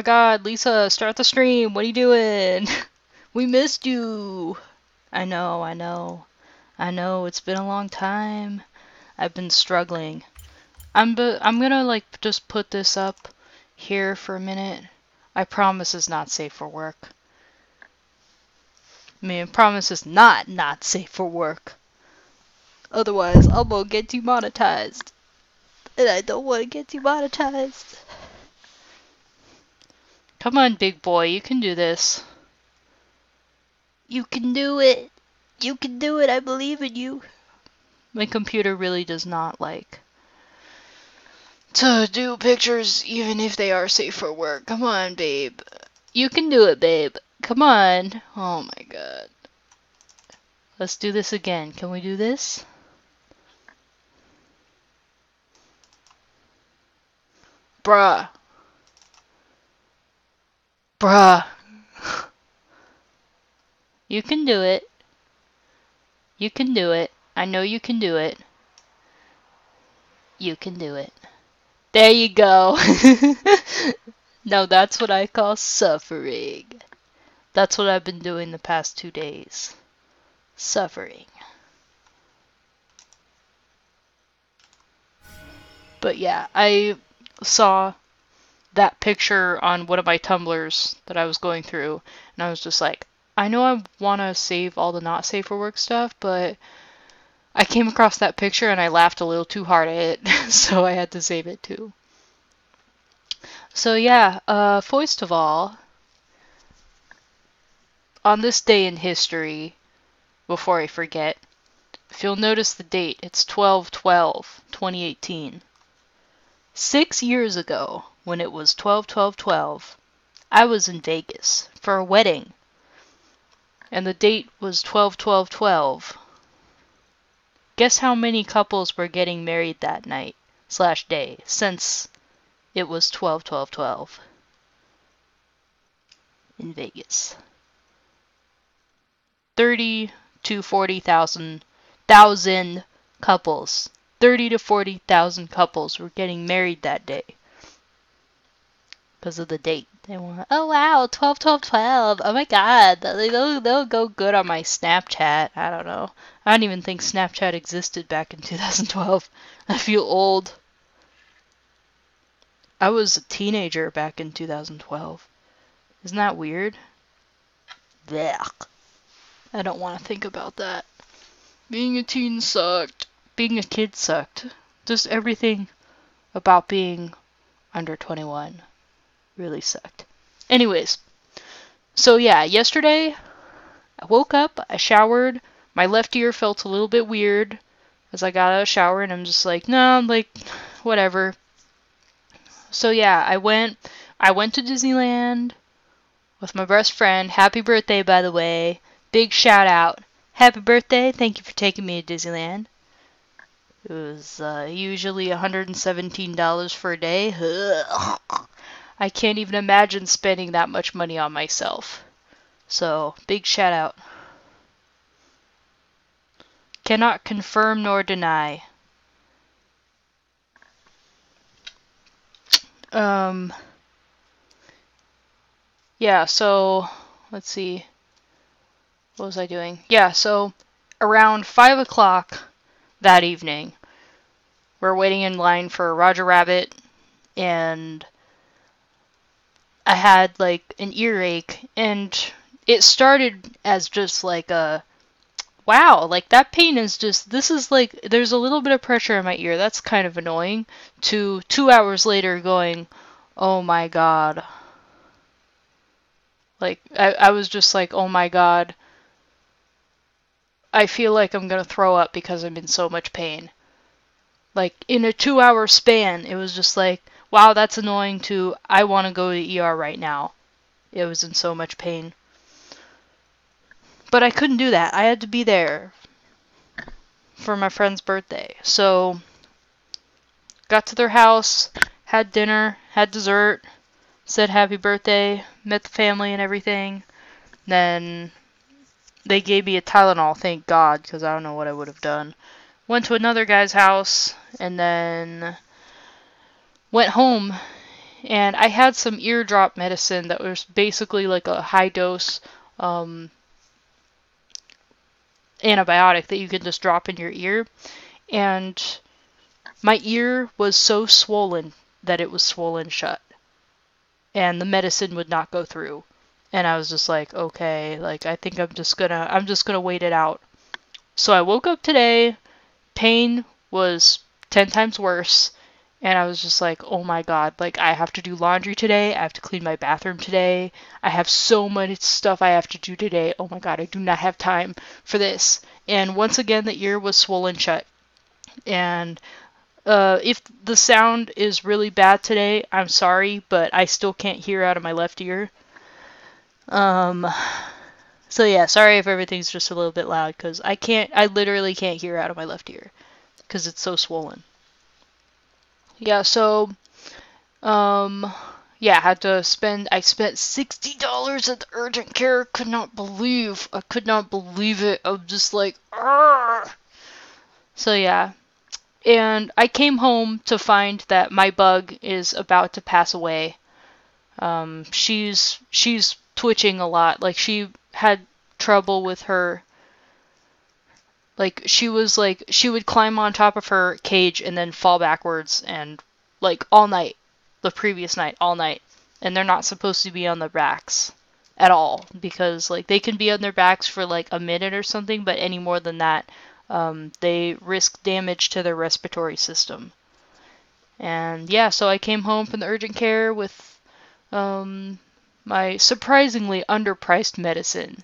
god, Lisa, start the stream. What are you doing? We missed you. I know, I know. I know, it's been a long time. I've been struggling. I'm gonna like just put this up here for a minute. I promise it's not safe for work. I mean, I promise it's not safe for work. Otherwise, I'm gonna get demonetized. And I don't want to get demonetized. Come on, big boy, you can do this. You can do it. You can do it, I believe in you. My computer really does not like to do pictures even if they are safe for work. Come on, babe. You can do it, babe. Come on. Oh my god. Let's do this again. Can we do this? Bruh. Bruh. You can do it. You can do it. I know you can do it. You can do it. There you go. Now that's what I call suffering. That's what I've been doing the past 2 days. Suffering. But yeah, I saw that picture on one of my Tumblrs that I was going through, and I was just like, I know I want to save all the not safe for work stuff, but I came across that picture and I laughed a little too hard at it, so I had to save it too. So yeah, first of all, on this day in history, before I forget, if you'll notice the date, it's 12/12/2018. 6 years ago, when it was 12/12/12, I was in Vegas for a wedding, and the date was 12/12/12. Guess how many couples were getting married that night / day, since it was 12/12/12 in Vegas? 30 to 40,000 couples. 30 to 40,000 couples were getting married that day because of the date. They want, oh wow, 12/12/12. Oh my god, they'll go good on my Snapchat. I don't know. I don't even think Snapchat existed back in 2012. I feel old. I was a teenager back in 2012. Isn't that weird? Blech. I don't want to think about that. Being a teen sucked. Being a kid sucked. Just everything about being under 21 really sucked. Anyways, so yeah, yesterday I woke up, I showered, my left ear felt a little bit weird as I got out of the shower, and I'm just like, no, like, whatever. So yeah, I went to Disneyland with my best friend. Happy birthday, by the way. Big shout out. Happy birthday. Thank you for taking me to Disneyland. It was usually $117 for a day. Ugh. I can't even imagine spending that much money on myself. So, big shout out. Cannot confirm nor deny. Yeah, so, let's see. What was I doing? Yeah, so, around 5 o'clock that evening, we're waiting in line for Roger Rabbit, and I had like an earache, and it started as just like a, wow, like that pain is just, this is like, there's a little bit of pressure in my ear, that's kind of annoying, to 2 hours later going, oh my god. Like, I was just like, oh my god, I feel like I'm gonna throw up because I'm in so much pain. Like, in a 2-hour span, it was just like, wow, that's annoying, to, I want to go to the ER right now. It was in so much pain. But I couldn't do that. I had to be there for my friend's birthday. So, got to their house, had dinner, had dessert, said happy birthday, met the family and everything. Then they gave me a Tylenol, thank God, because I don't know what I would have done. Went to another guy's house, and then went home and I had some eardrop medicine that was basically like a high dose antibiotic that you can just drop in your ear, and my ear was so swollen that it was swollen shut, and the medicine would not go through. And I was just like, okay, like I think I'm just gonna wait it out. So I woke up today, pain was 10 times worse, and I was just like, oh my god, like I have to do laundry today, I have to clean my bathroom today, I have so much stuff I have to do today, oh my god, I do not have time for this. And once again, the ear was swollen shut. And if the sound is really bad today, I'm sorry, but I still can't hear out of my left ear. So yeah, sorry if everything's just a little bit loud, because I literally can't hear out of my left ear, because it's so swollen. Yeah, so, yeah, I spent $60 at the urgent care. I could not believe it. I'm just like, argh. So yeah, and I came home to find that my bug is about to pass away. She's twitching a lot. Like, she had trouble with her. Like, she would climb on top of her cage and then fall backwards, and like all night, the previous night, all night. And they're not supposed to be on their backs at all, because like they can be on their backs for like a minute or something, but any more than that, they risk damage to their respiratory system. And yeah, so I came home from the urgent care with my surprisingly underpriced medicine.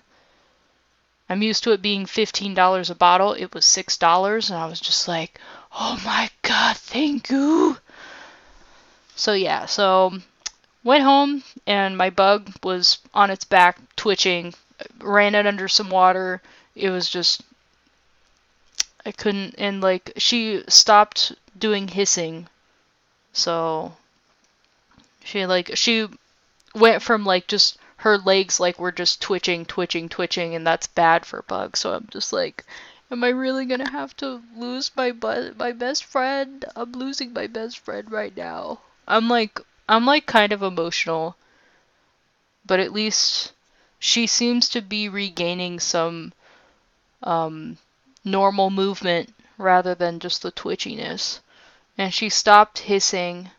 I'm used to it being $15 a bottle. It was $6, and I was just like, oh my god, thank you. So yeah, so went home, and my bug was on its back, twitching. Ran it under some water. It was just, I couldn't, and like, she stopped doing hissing. So she went from like just her legs like were just twitching, and that's bad for bugs. So I'm just like, am I really gonna have to lose my best friend? I'm losing my best friend right now. I'm like kind of emotional, but at least she seems to be regaining some normal movement rather than just the twitchiness. And she stopped hissing.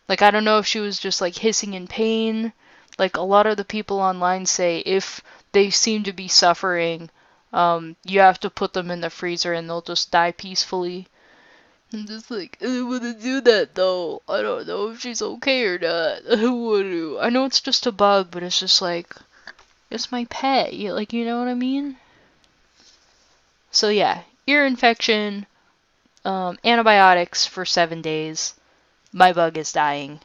Like, I don't know if she was just like hissing in pain. Like, a lot of the people online say if they seem to be suffering, you have to put them in the freezer and they'll just die peacefully. I'm just like, I don't want to do that though. I don't know if she's okay or not. I know it's just a bug, but it's just like, it's my pet. Like, you know what I mean? So yeah, ear infection, antibiotics for 7 days. My bug is dying.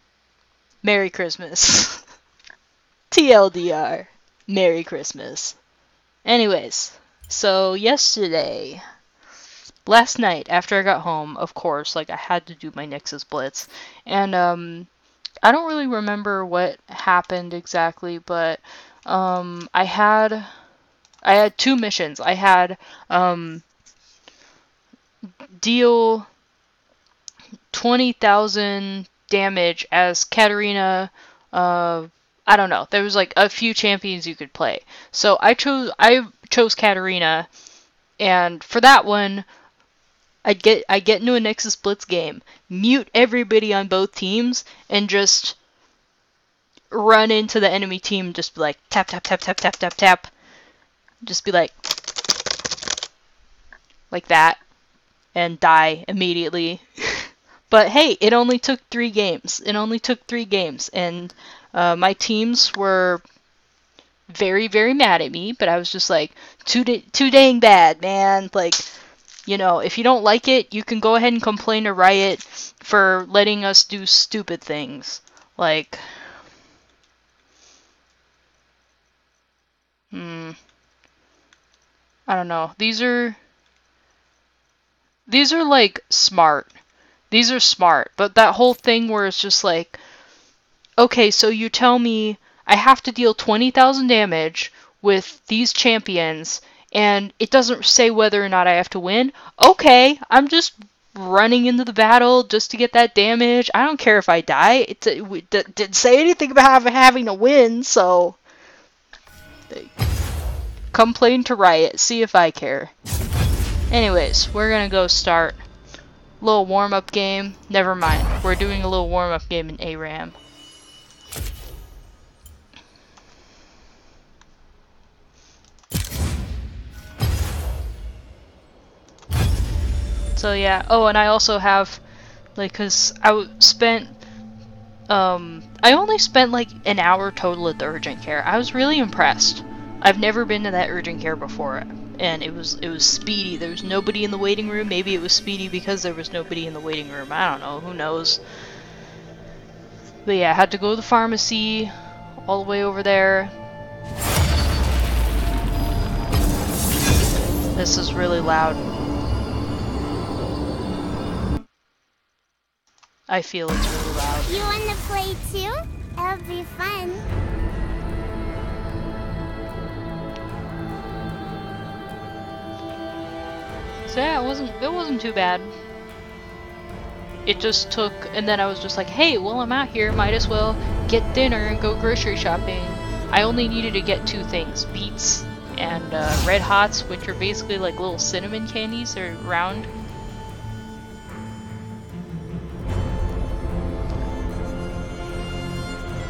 Merry Christmas. TLDR. Merry Christmas. Anyways, so last night, after I got home, of course, like, I had to do my Nexus Blitz. And, I don't really remember what happened exactly, but, I had 2 missions. I had, deal 20,000 damage as Katarina. I don't know. There was like a few champions you could play. So I chose Katarina, and for that one, I get into a Nexus Blitz game, mute everybody on both teams, and just run into the enemy team. Just be like tap tap tap tap tap tap tap. Just be like that, and die immediately. But hey, it only took 3 games. And my teams were very, very mad at me, but I was just like, too dang bad, man. Like, you know, if you don't like it, you can go ahead and complain to Riot for letting us do stupid things. Like, I don't know. These are like smart. These are smart, but that whole thing where it's just like, okay, so you tell me I have to deal 20,000 damage with these champions, and it doesn't say whether or not I have to win. Okay, I'm just running into the battle just to get that damage. I don't care if I die. It didn't say anything about having to win, so complain to Riot. See if I care. Anyways, we're gonna go start a little warm-up game. Never mind. We're doing a little warm-up game in ARAM. So yeah. Oh, and I also have, like, cause I only spent like an hour total at the urgent care. I was really impressed. I've never been to that urgent care before, and it was speedy. There was nobody in the waiting room. Maybe it was speedy because there was nobody in the waiting room. I don't know. Who knows? But yeah, I had to go to the pharmacy, all the way over there. This is really loud. I feel it's really loud. You wanna play too? It'll be fun. So yeah, it wasn't too bad. It just took, and then I was just like, hey, while I'm out here, might as well get dinner and go grocery shopping. I only needed to get 2 things, Beets and Red Hots, which are basically like little cinnamon candies. They're round.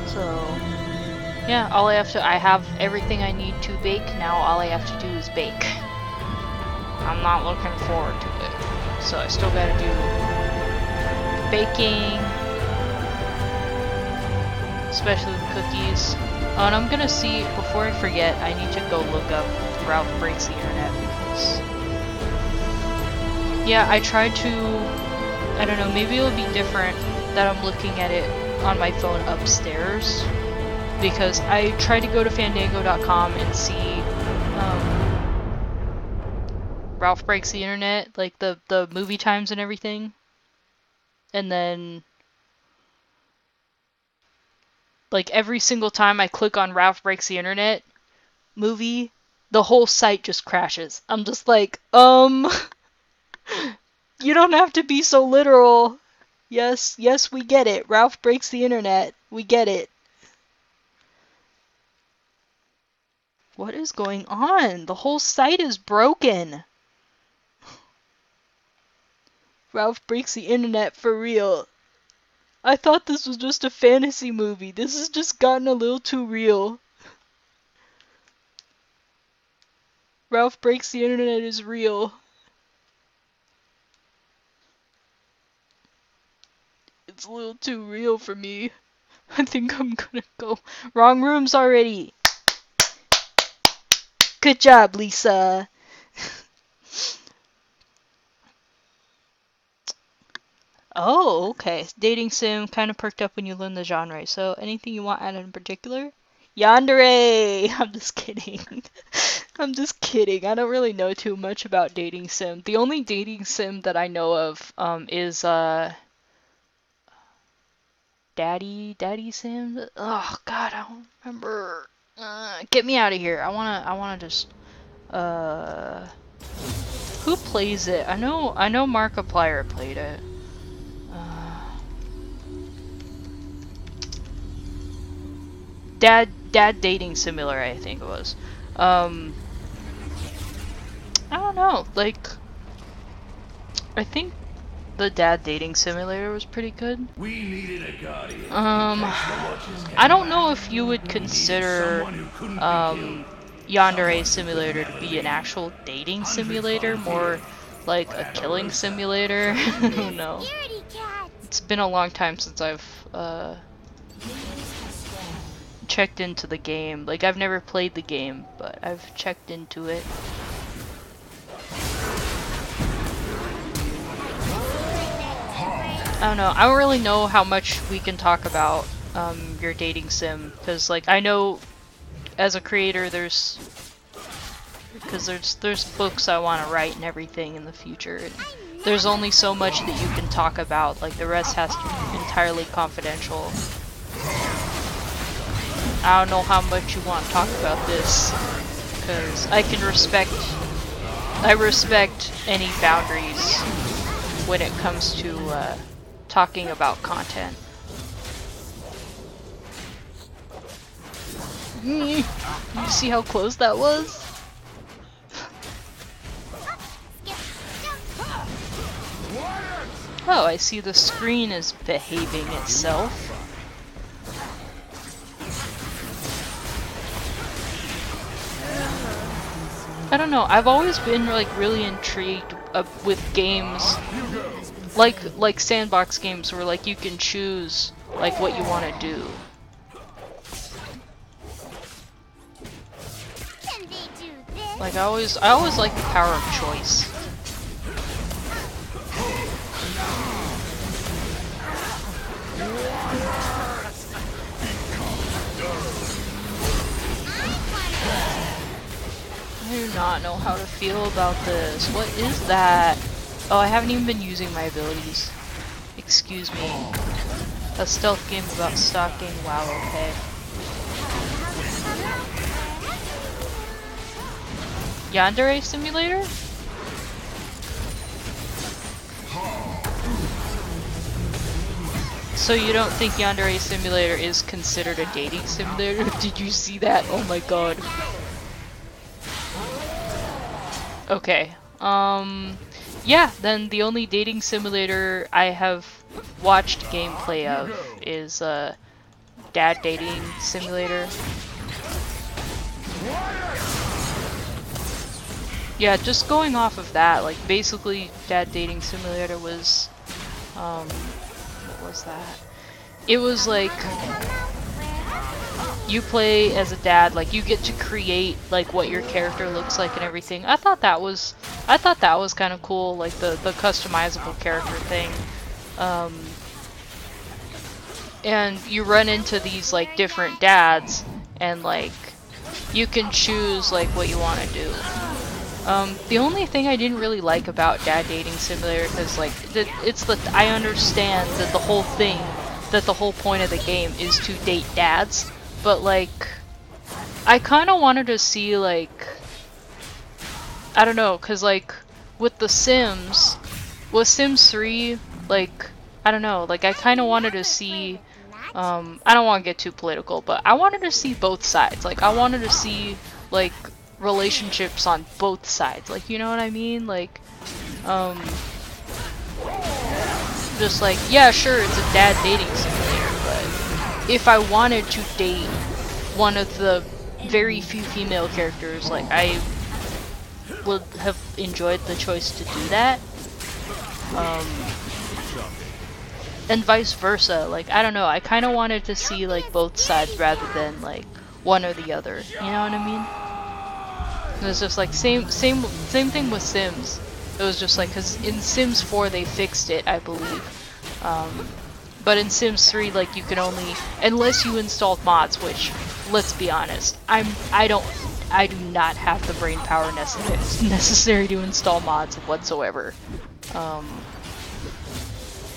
So yeah, I have everything I need to bake. Now all I have to do is bake. I'm not looking forward to it. So I still gotta do baking, especially with cookies. Oh, and I'm gonna see, before I forget, I need to go look up Ralph Breaks the Internet because, yeah, I tried to, I don't know, maybe it'll be different that I'm looking at it on my phone upstairs, because I tried to go to Fandango.com and see Ralph Breaks the Internet, like the movie times and everything, and then like every single time I click on Ralph Breaks the Internet movie, the whole site just crashes. I'm just like, you don't have to be so literal. Yes, we get it. Ralph Breaks the Internet. We get it. What is going on? The whole site is broken. Ralph Breaks the Internet for real. I thought this was just a fantasy movie. This has just gotten a little too real. Ralph Breaks the Internet is real. It's a little too real for me. I think I'm gonna go. Wrong rooms already. Good job, Lisa. Oh, okay. Dating sim kind of perked up when you learn the genre. So, anything you want added in particular? Yandere! I'm just kidding. I'm just kidding. I don't really know too much about dating sim. The only dating sim that I know of is Daddy Sim. Oh God, I don't remember. Get me out of here. I wanna just who plays it? I know Markiplier played it. Dad Dating Simulator, I think it was. I don't know, like, I think the Dad Dating Simulator was pretty good. We needed a guardian. I don't know if you would consider Yandere Simulator to be an actual dating simulator, more like a killing simulator. I don't know. It's been a long time since I've checked into the game. Like, I've never played the game, but I've checked into it. I don't know. I don't really know how much we can talk about your dating sim, because like I know as a creator there's books I want to write and everything in the future. And there's only so much that you can talk about. Like the rest has to be entirely confidential. I don't know how much you want to talk about this, because I respect any boundaries when it comes to talking about content. You see how close that was? Oh, I see the screen is behaving itself. I don't know, I've always been like really intrigued with games like sandbox games where like you can choose like what you want to do. Like I always like the power of choice. I do not know how to feel about this. What is that? Oh, I haven't even been using my abilities. Excuse me. A stealth game about stalking. Wow, okay. Yandere Simulator? So you don't think Yandere Simulator is considered a dating simulator? Did you see that? Oh my god. Okay. Yeah, then the only dating simulator I have watched gameplay of is Dad Dating Simulator. Yeah, just going off of that, like basically Dad Dating Simulator was what was that? It was like you play as a dad, like you get to create like what your character looks like and everything. I thought that was kind of cool, like the customizable character thing. And you run into these like different dads, and like you can choose like what you want to do. The only thing I didn't really like about Dad Dating Simulator, because like I understand that the whole point of the game is to date dads, but like I kind of wanted to see like, I don't know, because like with The Sims, with Sims 3, like I don't know, like I kind of wanted to see, I don't want to get too political, but I wanted to see both sides. Like I wanted to see like relationships on both sides, like, you know what I mean? Like just like, yeah, sure, it's a dad dating simulator, but if I wanted to date one of the very few female characters, like I would have enjoyed the choice to do that. And vice versa, like I don't know, I kind of wanted to see like both sides rather than like one or the other, you know what I mean? It was just like same thing with Sims. It was just like, because in Sims 4 they fixed it, I believe. But in Sims 3, like you can only, unless you installed mods, which, let's be honest, I do not have the brain power necessary to install mods whatsoever.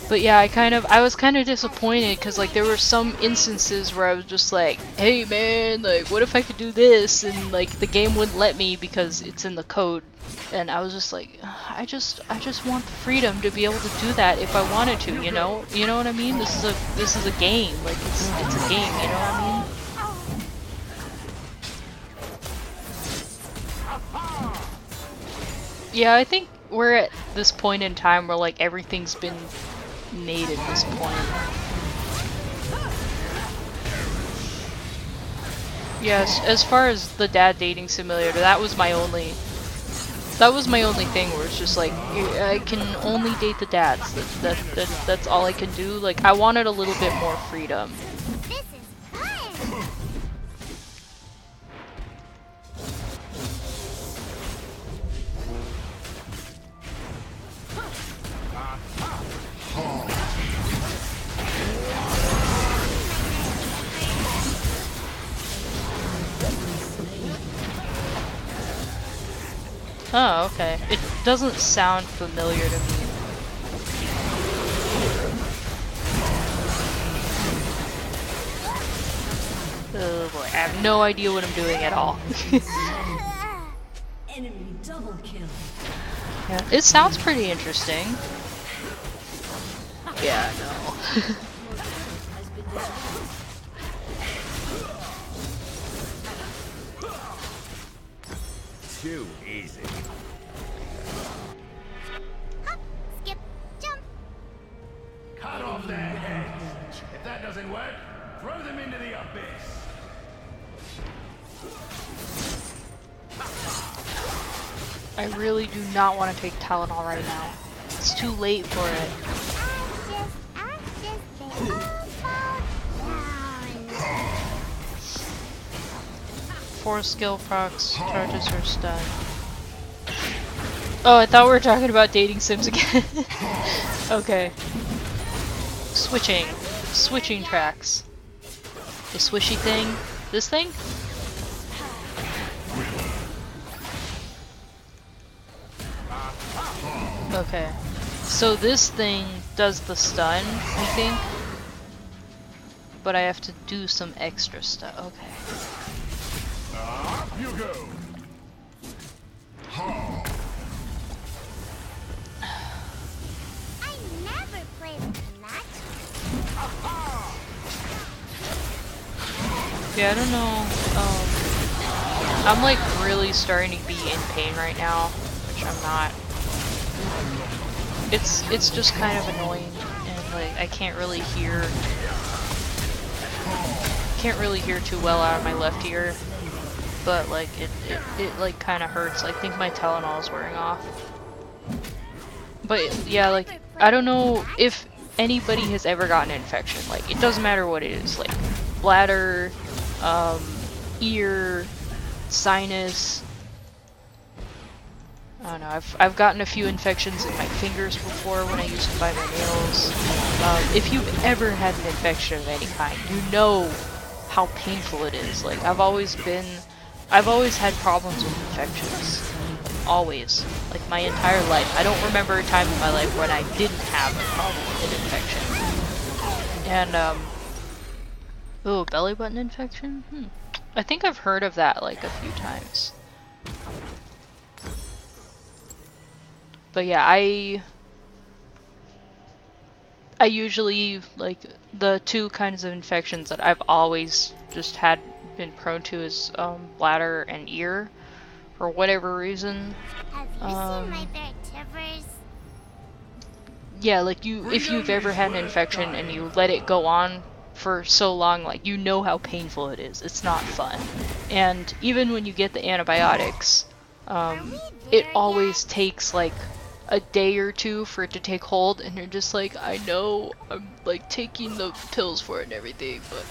But yeah, I was kind of disappointed, because like there were some instances where I was just like, hey man, like what if I could do this, and like the game wouldn't let me because it's in the code, and I was just like, I just want the freedom to be able to do that if I wanted to, you know what I mean? This is a game, like it's a game, you know what I mean? Yeah, I think we're at this point in time where like everything's been made at this point. Yes, as far as the Dad Dating Simulator, that was my only thing where it's just like, I can only date the dads. That's all I can do. Like I wanted a little bit more freedom. Oh, okay. It doesn't sound familiar to me. Oh boy, I have no idea what I'm doing at all. Enemy double kill. Yeah, it sounds pretty interesting. Yeah, no. Too easy. Hop, skip, jump. Cut off their heads. If that doesn't work, throw them into the abyss. I really do not want to take Tylenol right now. It's too late for it. Ashes, they all fall down. 4 skill procs, charges are stunned. Oh, I thought we were talking about dating sims again. Okay. Switching tracks. The swishy thing. This thing? Okay. So this thing does the stun, I think. But I have to do some extra stuff. Okay. Up you go. I never played that. Yeah, I don't know. I'm like really starting to be in pain right now, which I'm not. It's just kind of annoying, and like I can't really hear too well out of my left ear, but like it like kind of hurts. I think my Tylenol is wearing off. But yeah, like I don't know if anybody has ever gotten an infection. Like it doesn't matter what it is, like bladder, ear, sinus. I don't know, I've gotten a few infections in my fingers before when I used to bite my nails. If you've ever had an infection of any kind, you know how painful it is. Like I've always had problems with infections. Always. Like my entire life. I don't remember a time in my life when I didn't have a problem with an infection. And, ooh, belly button infection? I think I've heard of that like a few times. But yeah, I usually, like, the two kinds of infections that I've always just been prone to is, bladder and ear, for whatever reason. Have you seen my vertebrae? Yeah, like if you've ever had an infection and you let it go on for so long, like, you know how painful it is. It's not fun. And even when you get the antibiotics, it always takes, like, a day or two for it to take hold, and you're just like, I know I'm like taking the pills for it and everything, but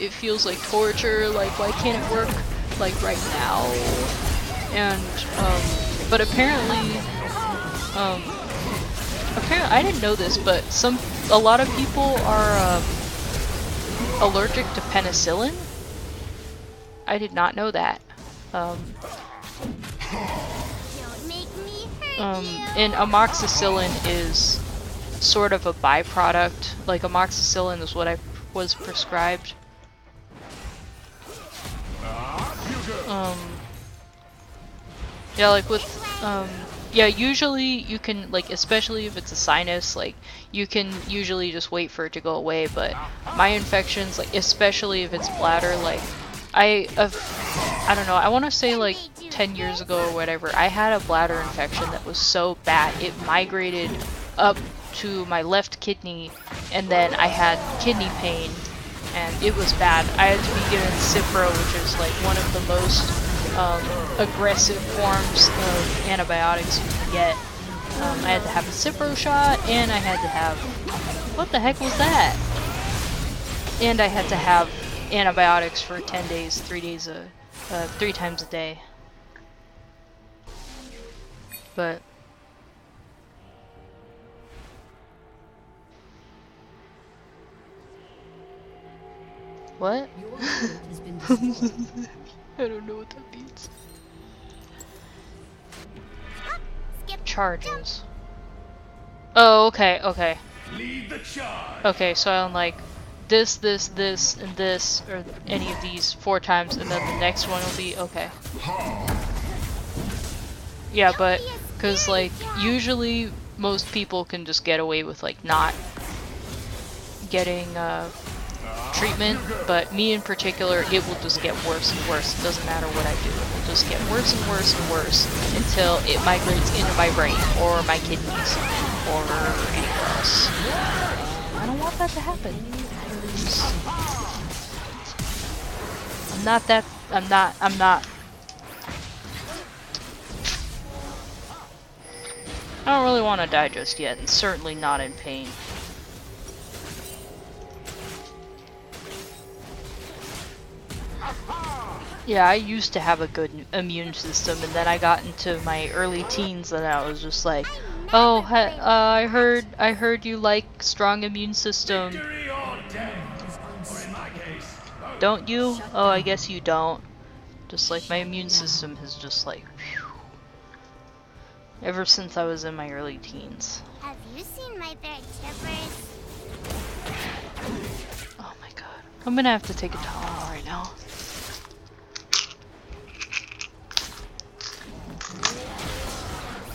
it feels like torture. Like, why can't it work like right now? And but apparently I didn't know this, but a lot of people are allergic to penicillin. I did not know that. And amoxicillin is sort of a byproduct. Like, amoxicillin is what I was prescribed. Yeah, like with, yeah, usually you can, like, especially if it's a sinus, like, you can usually just wait for it to go away, but my infections, like, especially if it's bladder, like, I don't know, I want to say, like, 10 years ago or whatever, I had a bladder infection that was so bad, it migrated up to my left kidney, and then I had kidney pain, and it was bad. I had to be given Cipro, which is, like, one of the most aggressive forms of antibiotics you can get. I had to have a Cipro shot, and I had to have... What the heck was that? And I had to have antibiotics for 10 days, 3 times a day. But... What? I don't know what that means. Charges. Oh, okay, okay. Lead the charge. Okay, so I'm like this, and this, or any of these 4 times, and then the next one will be okay. Yeah, but because like usually most people can just get away with like not getting treatment, but me in particular, it will just get worse and worse. It doesn't matter what I do. It will just get worse and worse and worse until it migrates into my brain or my kidneys or anywhere else. I don't want that to happen. I'm not. I don't really want to die just yet, and certainly not in pain. Yeah, I used to have a good immune system, and then I got into my early teens, and I was just like, "Oh, I heard you like strong immune system. Victory or death. Or in my case, both. Don't you? Oh, I guess you don't." Just like my immune system has just like, whew, ever since I was in my early teens. Have you seen my bear tippers? Oh my god, I'm gonna have to take a Tylenol right now.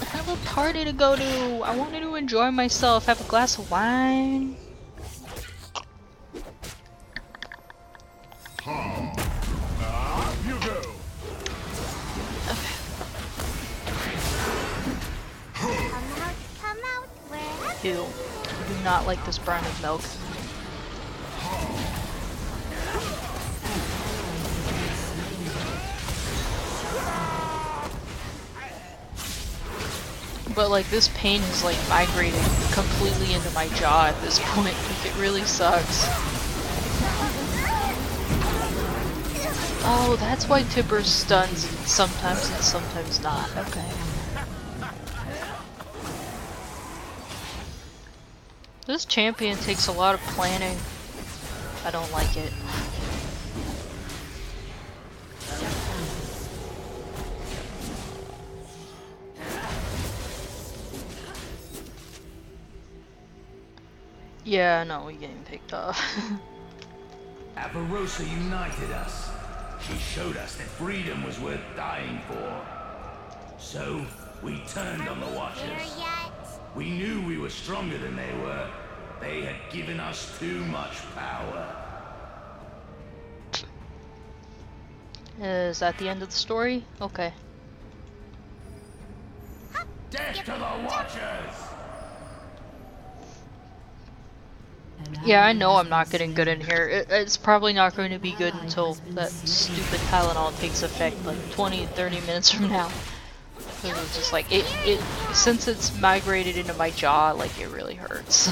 I have a party to go to. I wanted to enjoy myself, have a glass of wine. You go. Come out, wherever. Ew. I do not like this brand of milk. But like this pain has like migrated completely into my jaw at this point. Like it really sucks. Oh, that's why Tipper stuns sometimes and sometimes not. Okay. This champion takes a lot of planning. I don't like it. Yeah, no, we're getting picked off. Avarosa united us. She showed us that freedom was worth dying for. So, we turned on the There Watchers. yet? We knew we were stronger than they were. They had given us too much power. Is that the end of the story? Okay. Death to the Watchers! Yeah, I know I'm not getting good in here. It's probably not going to be good until that stupid Tylenol takes effect, like 20-30 minutes from now. Because it's just like, since it's migrated into my jaw, like, it really hurts.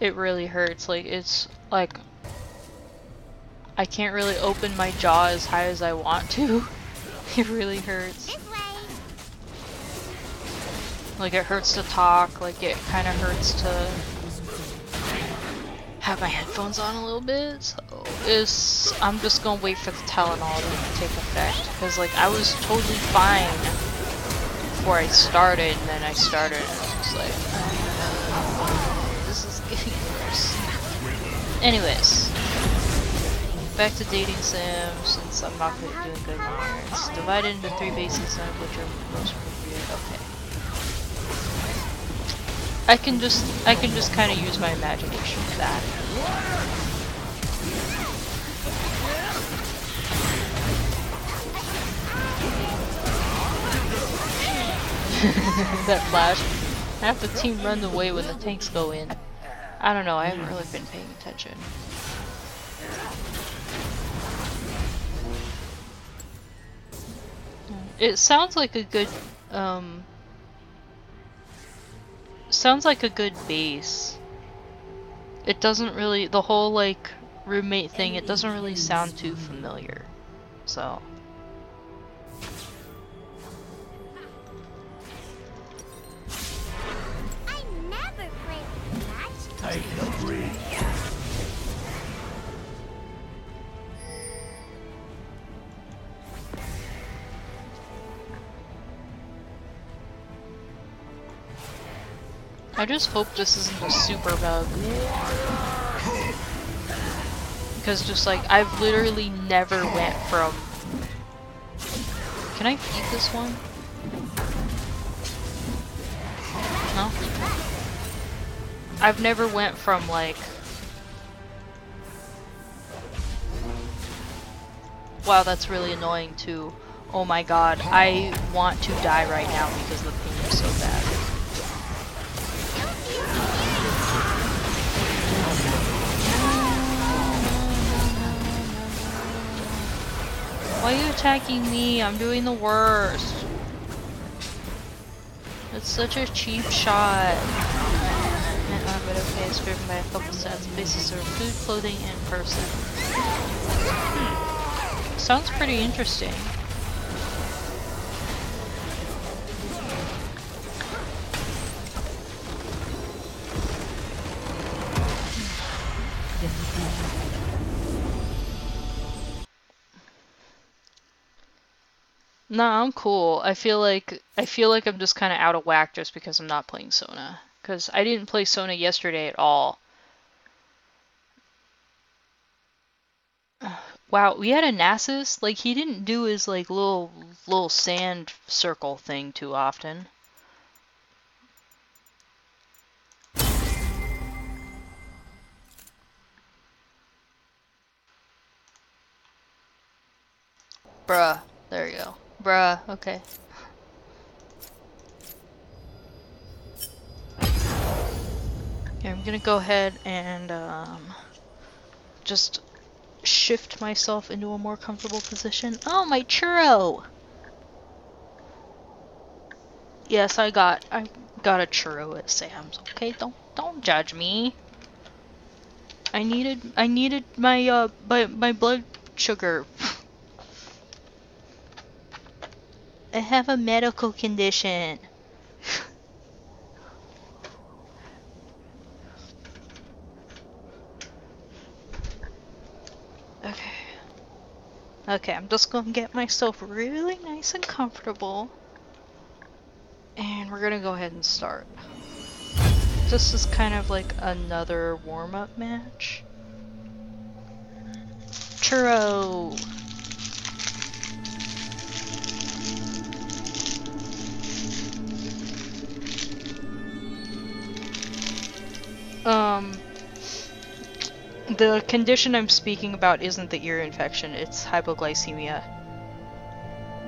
It really hurts. Like, it's like, I can't really open my jaw as high as I want to. It really hurts. This way. Like, it hurts to talk, like, it kind of hurts to have my headphones on a little bit, so I'm just gonna wait for the Tylenol to take effect, because like I was totally fine before I started, and then I started and I was just like, this is getting worse. Anyways, back to dating sim, since I'm not doing good here. It's divided into 3 basics, none of which are most appropriate. Okay. I can just kind of use my imagination for that. That flash. Half the team runs away when the tanks go in. I don't know, I haven't really been paying attention. It sounds like a good, sounds like a good base. It doesn't really, the whole like roommate thing, it doesn't really sound too familiar. So. I never played with that. Take the bridge. I just hope this isn't a super bug. Because just like, I've literally never went from... Can I feed this one? No? I've never went from like Wow, that's really annoying too. Oh my god, I want to die right now because the pain is so bad. Why are you attacking me? I'm doing the worst. It's such a cheap shot. But okay, it's driven by a couple sets. Basis are food, clothing, and person. Sounds pretty interesting. Nah, I'm cool. I feel like I'm just kind of out of whack just because I'm not playing Sona. Because I didn't play Sona yesterday at all. Wow, we had a Nasus. Like, he didn't do his like little sand circle thing too often. Bruh. There you go. Bruh. Okay. Okay, I'm gonna go ahead and just shift myself into a more comfortable position. Oh, my churro! Yes, I got a churro at Sam's. Okay, don't judge me. I needed my my blood sugar. I have a medical condition. Okay. Okay, I'm just gonna get myself really nice and comfortable. And we're gonna go ahead and start. This is kind of like another warm-up match. Churro! The condition I'm speaking about isn't the ear infection, it's hypoglycemia.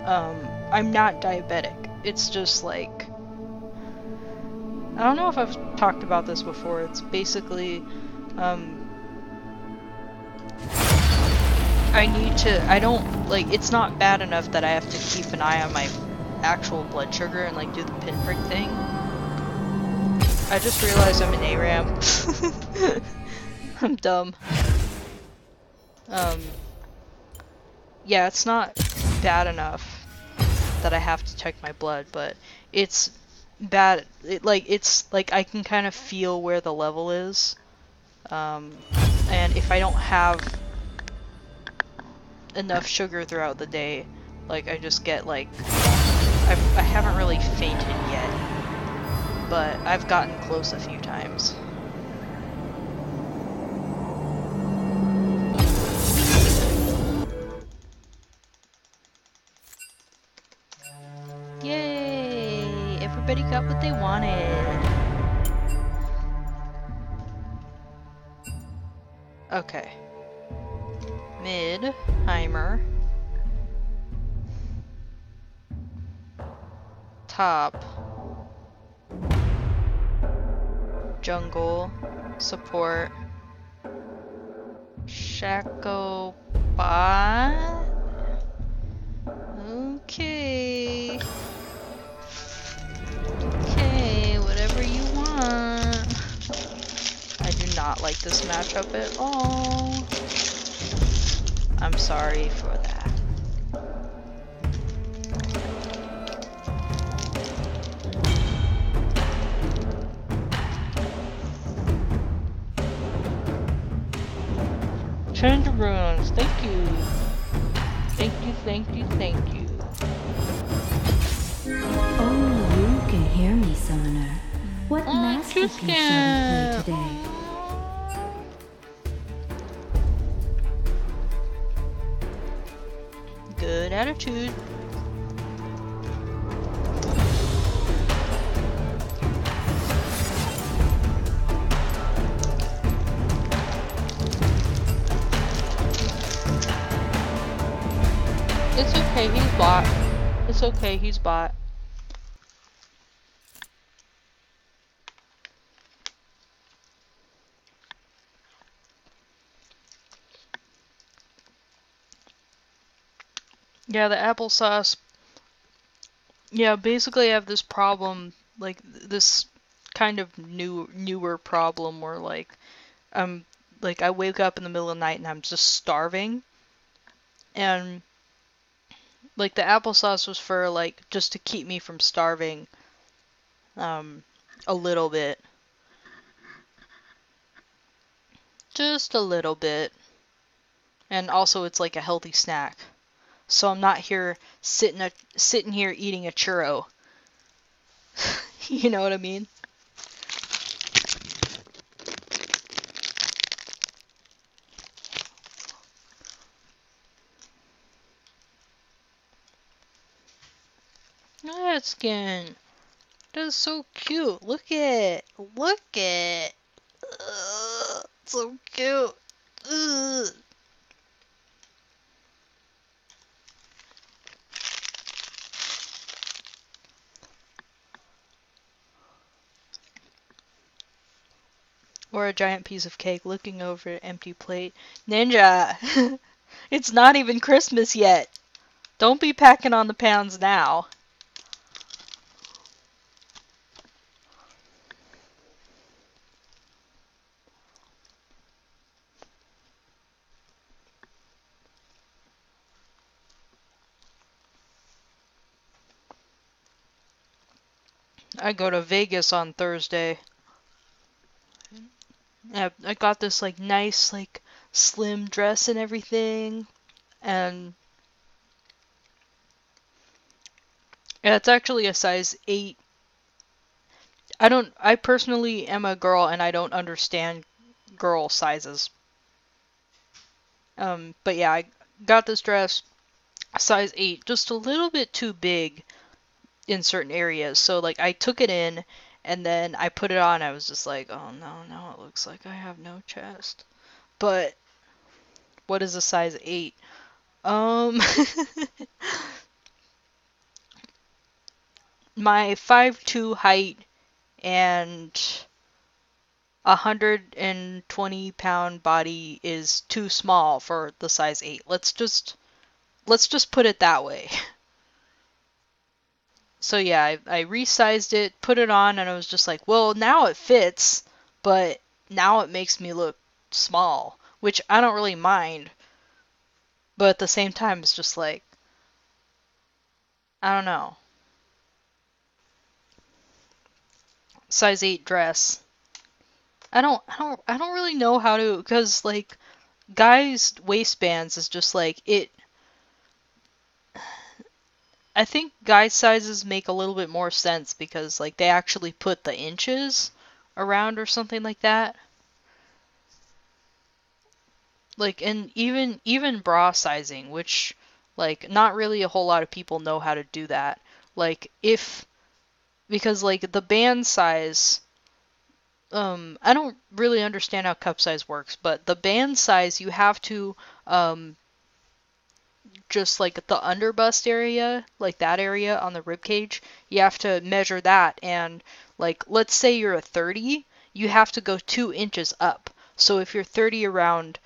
I'm not diabetic. It's just like... I don't know if I've talked about this before. It's basically, I don't, like, it's not bad enough that I have to keep an eye on my actual blood sugar and, like, do the pinprick thing. I just realized I'm an ARAM. I'm dumb. Yeah, it's not bad enough that I have to check my blood, but it's bad. It's like I can kind of feel where the level is. And if I don't have enough sugar throughout the day, like I just get like, I haven't really fainted yet, but I've gotten close a few times. Yay! Everybody got what they wanted. Okay. Mid, Heimer. Top. Jungle. Support. Shaco bot. Okay. Okay, whatever you want. I do not like this matchup at all. I'm sorry for that. Change runes, thank you. Thank you, thank you, thank you. Oh, you can hear me, Summoner. What masterpiece shall we play today? Good attitude. okay, he's bought. It's okay, he's bought. Yeah, the applesauce. Yeah, basically I have this problem, like this kind of newer problem where like I wake up in the middle of the night and I'm just starving, and like the applesauce was for like just to keep me from starving a little bit. Just a little bit. And also it's like a healthy snack. So I'm not here sitting here eating a churro. You know what I mean? Look at that skin. That is so cute. Look at it. Look at it. Ugh, so cute. Ugh. Or a giant piece of cake looking over an empty plate. Ninja! It's not even Christmas yet. Don't be packing on the pounds now. I go to Vegas on Thursday. I got this like nice like slim dress and everything, and yeah, it's actually a size 8. I personally am a girl and I don't understand girl sizes. But yeah, I got this dress size 8, just a little bit too big in certain areas. So like I took it in and then I put it on. I was just like, oh no, now it looks like I have no chest. But what is a size 8? My 5'2" height and 120-pound body is too small for the size 8. Let's just put it that way. So yeah, I resized it, put it on, and I was just like, well, now it fits, but now it makes me look small, which I don't really mind. But at the same time, it's just like, I don't know. Size 8 dress. I don't really know how to, because like guys' waistbands is just like it. I think guys' sizes make a little bit more sense because like they actually put the inches around or something like that. Like, and even bra sizing, which like not really a whole lot of people know how to do that. Like because like the band size, I don't really understand how cup size works, but the band size you have to just like the underbust area, like that area on the rib cage, you have to measure that, and like let's say you're a 30, you have to go 2 inches up. So if you're 30 around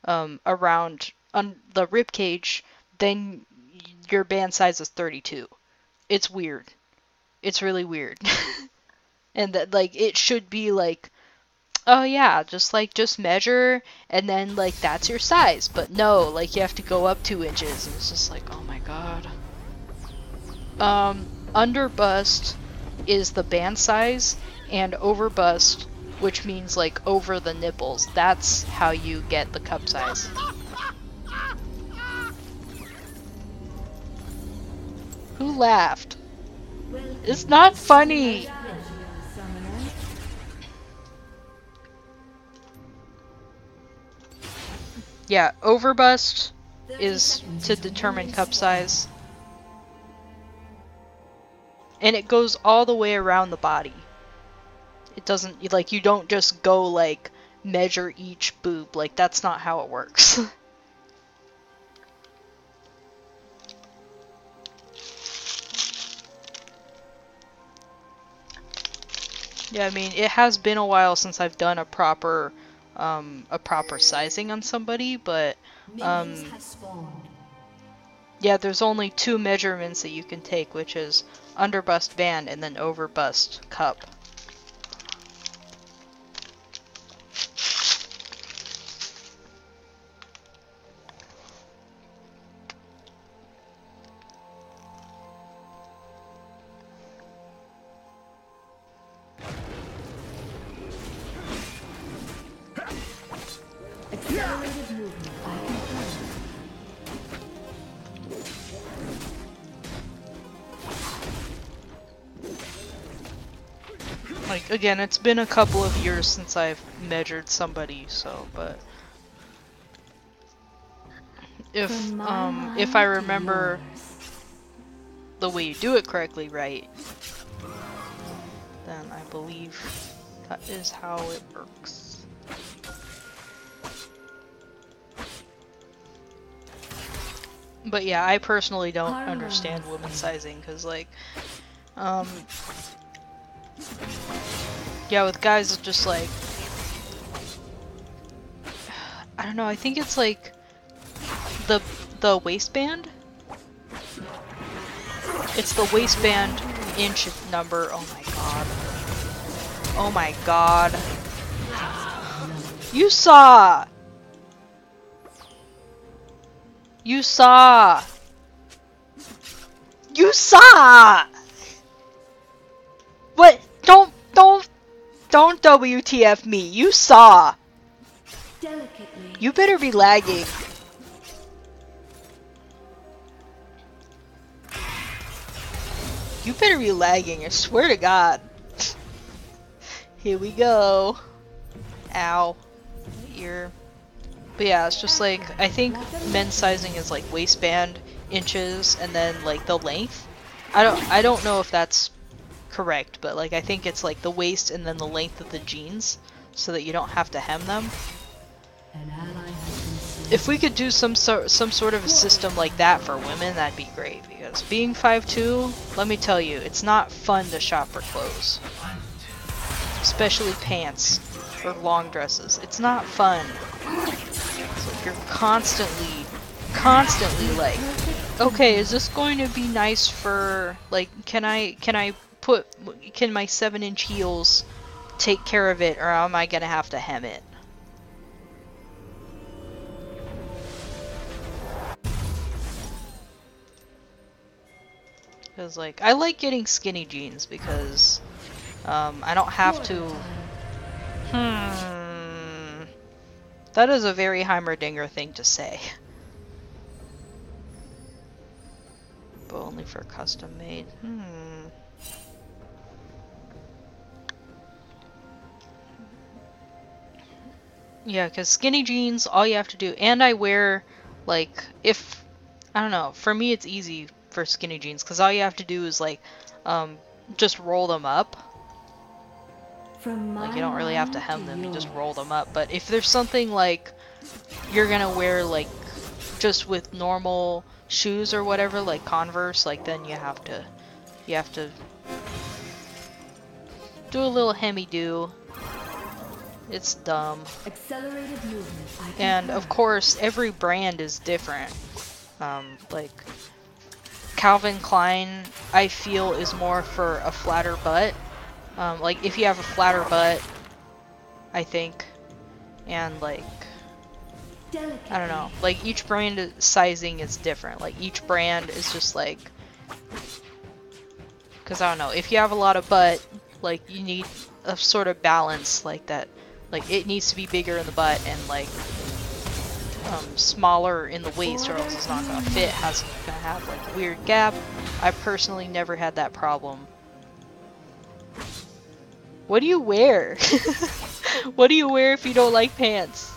the rib cage, then your band size is 32. It's weird. It's really weird. And that like it should be like, oh yeah, just measure and then like that's your size. But no, like you have to go up 2 inches, and it's just like, oh my god. Under bust is the band size, and over bust, which means like over the nipples, that's how you get the cup size. Who laughed? It's not funny. Yeah, overbust is to determine cup size. And it goes all the way around the body. It doesn't, like, you don't just go, like, measure each boob. Like, that's not how it works. Yeah, I mean, it has been a while since I've done a proper sizing on somebody, but yeah, there's only 2 measurements that you can take, which is under bust band and then over bust cup. Accelerated movement by component. Like, again, it's been a couple of years since I've measured somebody, so, but if I remember the way you do it correctly right, then I believe that is how it works. But yeah, I personally don't understand women's sizing, because, like, yeah, with guys, it's just like, I don't know, I think it's like the waistband? It's the waistband inch number. Oh my god. Oh my god. You saw! You saw! You saw! What? Don't WTF me. You saw! Delicately. You better be lagging. You better be lagging, I swear to god. Here we go. Ow. My ear. But yeah, it's just like, I think men's sizing is like waistband inches and then like the length. I don't know if that's correct, but like I think it's like the waist and then the length of the jeans so that you don't have to hem them. If we could do some sort of a system like that for women, that'd be great, because being 5'2", let me tell you, it's not fun to shop for clothes. Especially pants or long dresses. It's not fun. So if you're constantly like, okay, is this going to be nice for, like, can my 7-inch heels take care of it, or am I gonna have to hem it? Because, like, I like getting skinny jeans because I don't have to. That is a very Heimerdinger thing to say. But only for custom made. Yeah, because skinny jeans, all you have to do, and I wear, like, if, I don't know, for me it's easy for skinny jeans, because all you have to do is, like, just roll them up. Like, you don't really have to hem them, you just roll them up. But if there's something, like, you're gonna wear, like, just with normal shoes or whatever, like Converse, like, then you have to do a little hemi-do. It's dumb. Accelerated movement. And of course, every brand is different. Like Calvin Klein, I feel, is more for a flatter butt. Like if you have a flatter butt, I think, and like, I don't know, like each brand sizing is different. Like each brand is just like, because I don't know, if you have a lot of butt, like you need a sort of balance like that. Like it needs to be bigger in the butt and like smaller in the waist, or else it's not gonna fit. It's gonna have like a weird gap. I personally never had that problem. What do you wear? What do you wear if you don't like pants?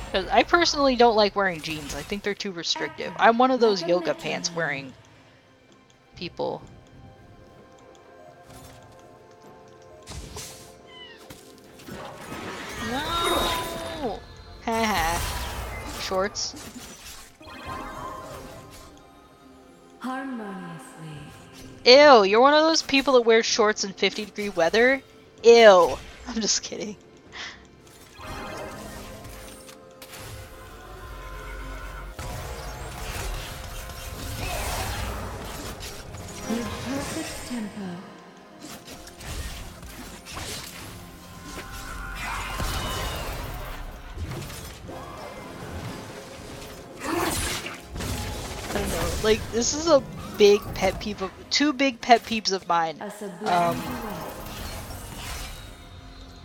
Because I personally don't like wearing jeans. I think they're too restrictive. I'm one of those yoga pants wearing people. No! Haha. Shorts. Harmoniously. Ew, you're one of those people that wears shorts in 50-degree weather? Ew. I'm just kidding. With perfect tempo. I don't know. Like, this is a big pet peeve of— two big pet peeves of mine. A sublime duet.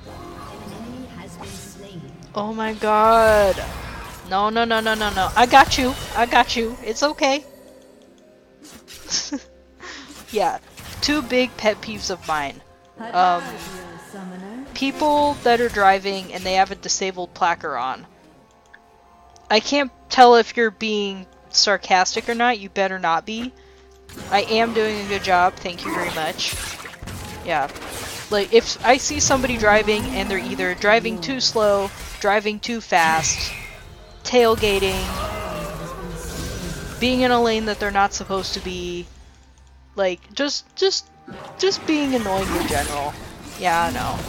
Enemy has been slain. Oh my god. No, no, no, no, no, no. I got you. I got you. It's okay. Yeah. Two big pet peeves of mine. Adagio, summoner. People that are driving and they have a disabled placard on. I can't tell if you're being sarcastic or not. You better not be. I am doing a good job. Thank you very much. Yeah. Like, if I see somebody driving and they're either driving too slow, driving too fast, tailgating, being in a lane that they're not supposed to be, like, just being annoying in general. Yeah, I know.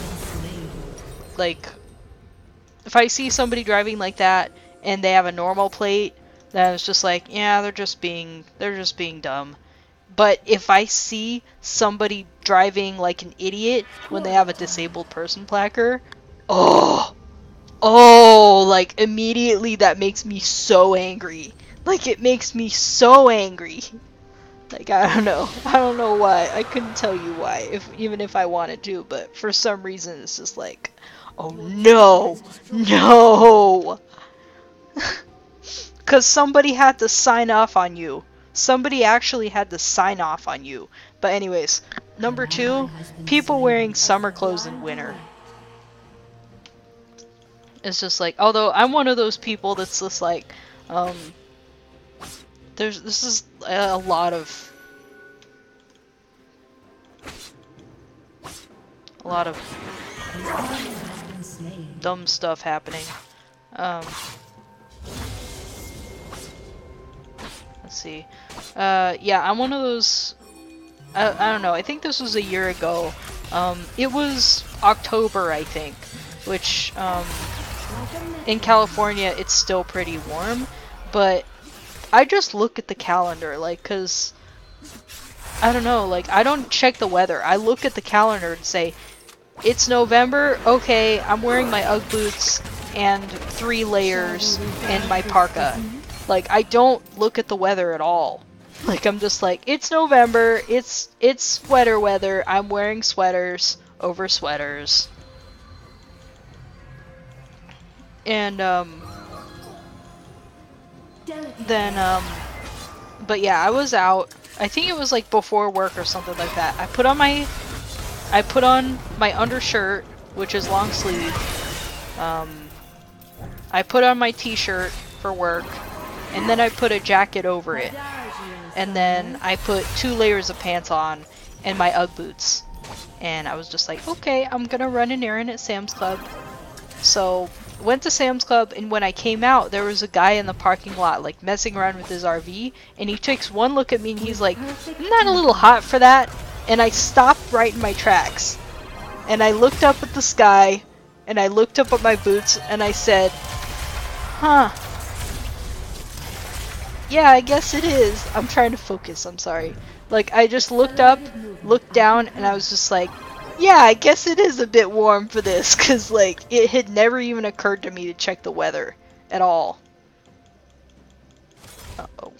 Like, if I see somebody driving like that and they have a normal plate, then it's just like, yeah, they're just being dumb. But if I see somebody driving like an idiot when they have a disabled person placard, oh, like immediately that makes me so angry. Like, it makes me so angry. Like, I don't know why. I couldn't tell you why, even if I wanted to, but for some reason it's just like, oh no, no. Because somebody had to sign off on you. Somebody actually had to sign off on you. But anyways, number 2, people wearing summer clothes in winter. It's just like, although I'm one of those people that's just like, this is a lot of dumb stuff happening. Let's see. Yeah, I'm one of those. I don't know. I think this was a year ago. It was October, I think, which in California it's still pretty warm, but I just look at the calendar, like, 'cause I don't know, like, I don't check the weather. I look at the calendar and say, it's November, okay, I'm wearing my UGG boots and 3 layers and my parka. Like, I don't look at the weather at all. Like, I'm just like, it's November, it's sweater weather, I'm wearing sweaters over sweaters. And, then, but yeah, I was out, I think it was like before work or something like that. I put on my undershirt, which is long sleeve. I put on my t-shirt for work, and then I put a jacket over it. And then I put 2 layers of pants on and my UGG boots. And I was just like, okay, I'm gonna run an errand at Sam's Club. So, went to Sam's Club, and when I came out, there was a guy in the parking lot, like, messing around with his RV, and he takes one look at me and he's like, isn't that a little hot for that? And I stopped right in my tracks. And I looked up at the sky, and I looked up at my boots, and I said, huh. Yeah, I guess it is. I'm trying to focus, I'm sorry. Like, I just looked up, looked down, and I was just like, yeah, I guess it is a bit warm for this, because, like, it had never even occurred to me to check the weather at all. Uh-oh.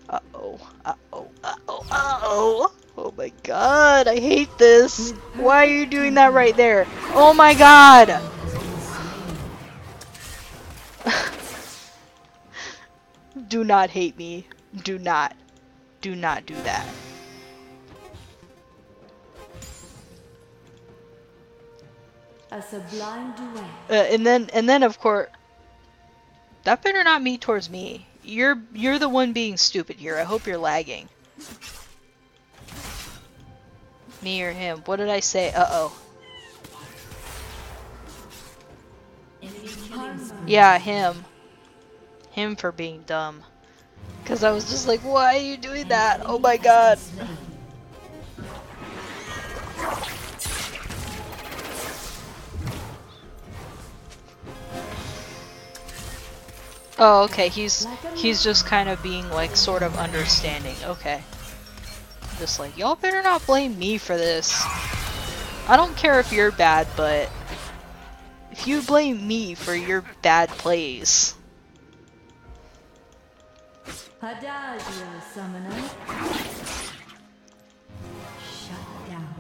Uh-oh. Uh-oh. Uh-oh. Uh-oh. Oh my god, I hate this. Why are you doing that right there? Oh my god! Do not hate me. Do not. Do not do that. A sublime duet. And then of course, that better not be towards me. You're the one being stupid here. I hope you're lagging. Me or him? What did I say? Uh-oh. Yeah, him. Him for being dumb. Because I was just like, why are you doing that? Oh my god. Oh, okay, he's just kind of being like sort of understanding. Okay. Just like, y'all better not blame me for this. I don't care if you're bad, but if you blame me for your bad plays. Adagio, summoner. Shut down.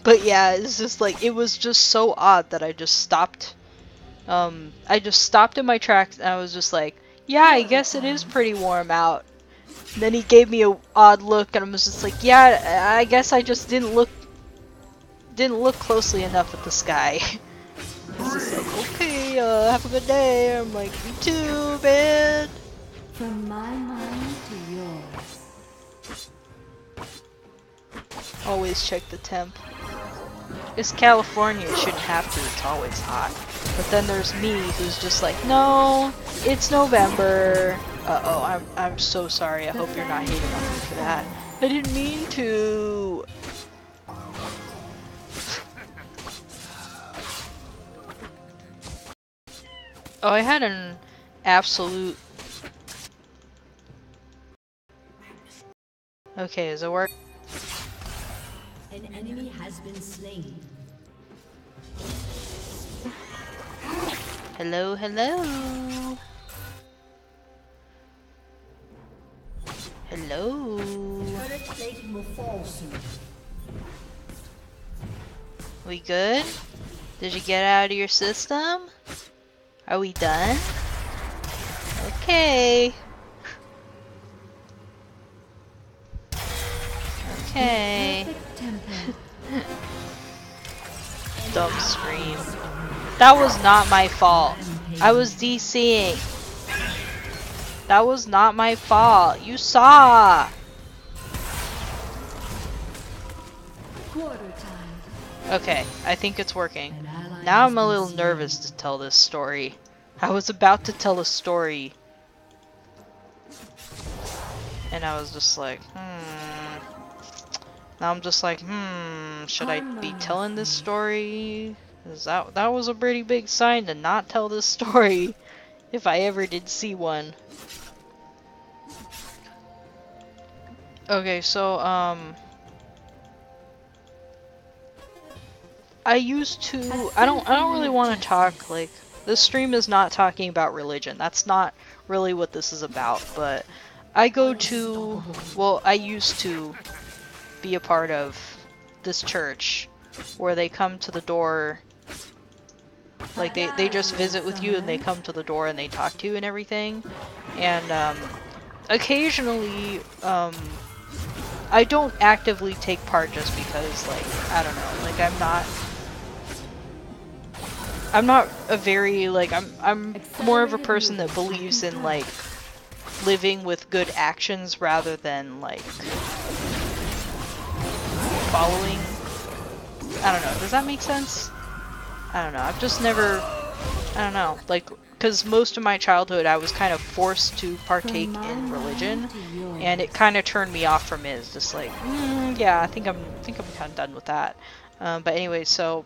But yeah, it's just like, it was just so odd that I just stopped. I just stopped in my tracks and I was just like, yeah, I guess it is pretty warm out. And then he gave me a odd look and I was just like, yeah, I guess I just didn't look closely enough at the sky. It's just like, okay, have a good day. I'm like, you too, man. From my mind to yours. Always check the temp. It's California, it shouldn't have to, it's always hot. But then there's me who's just like, no, it's November. Uh-oh, I'm so sorry. I hope you're not hating on me for that. I didn't mean to. Oh, I had an absolute... Okay, is it work? An enemy has been slain. Hello, hello. Hello. Turret plating will fall soon. We good? Did you get out of your system? Are we done? Okay. Okay. Dumb scream. That was not my fault. I was DCing. That was not my fault. You saw. Okay, I think it's working. Now I'm a little nervous to tell this story. I was about to tell a story. And I was just like, Now I'm just like, should I be telling this story? 'Cause that was a pretty big sign to not tell this story. If I ever did see one. Okay, so, I used to, I don't really want to talk, like, this stream is not talking about religion. That's not really what this is about, but I go to, well, I used to be a part of this church where they come to the door, like, they just visit with you and they come to the door and they talk to you and everything. And, occasionally, I don't actively take part just because, like, I don't know, like, I'm not a very, like, I'm more of a person that believes in, like, living with good actions rather than, like, following. I don't know, does that make sense? I don't know, I've just never, I don't know, like, because most of my childhood I was kind of forced to partake in religion, and it kind of turned me off from it. It's just like, yeah, I think I'm kind of done with that. But anyway, so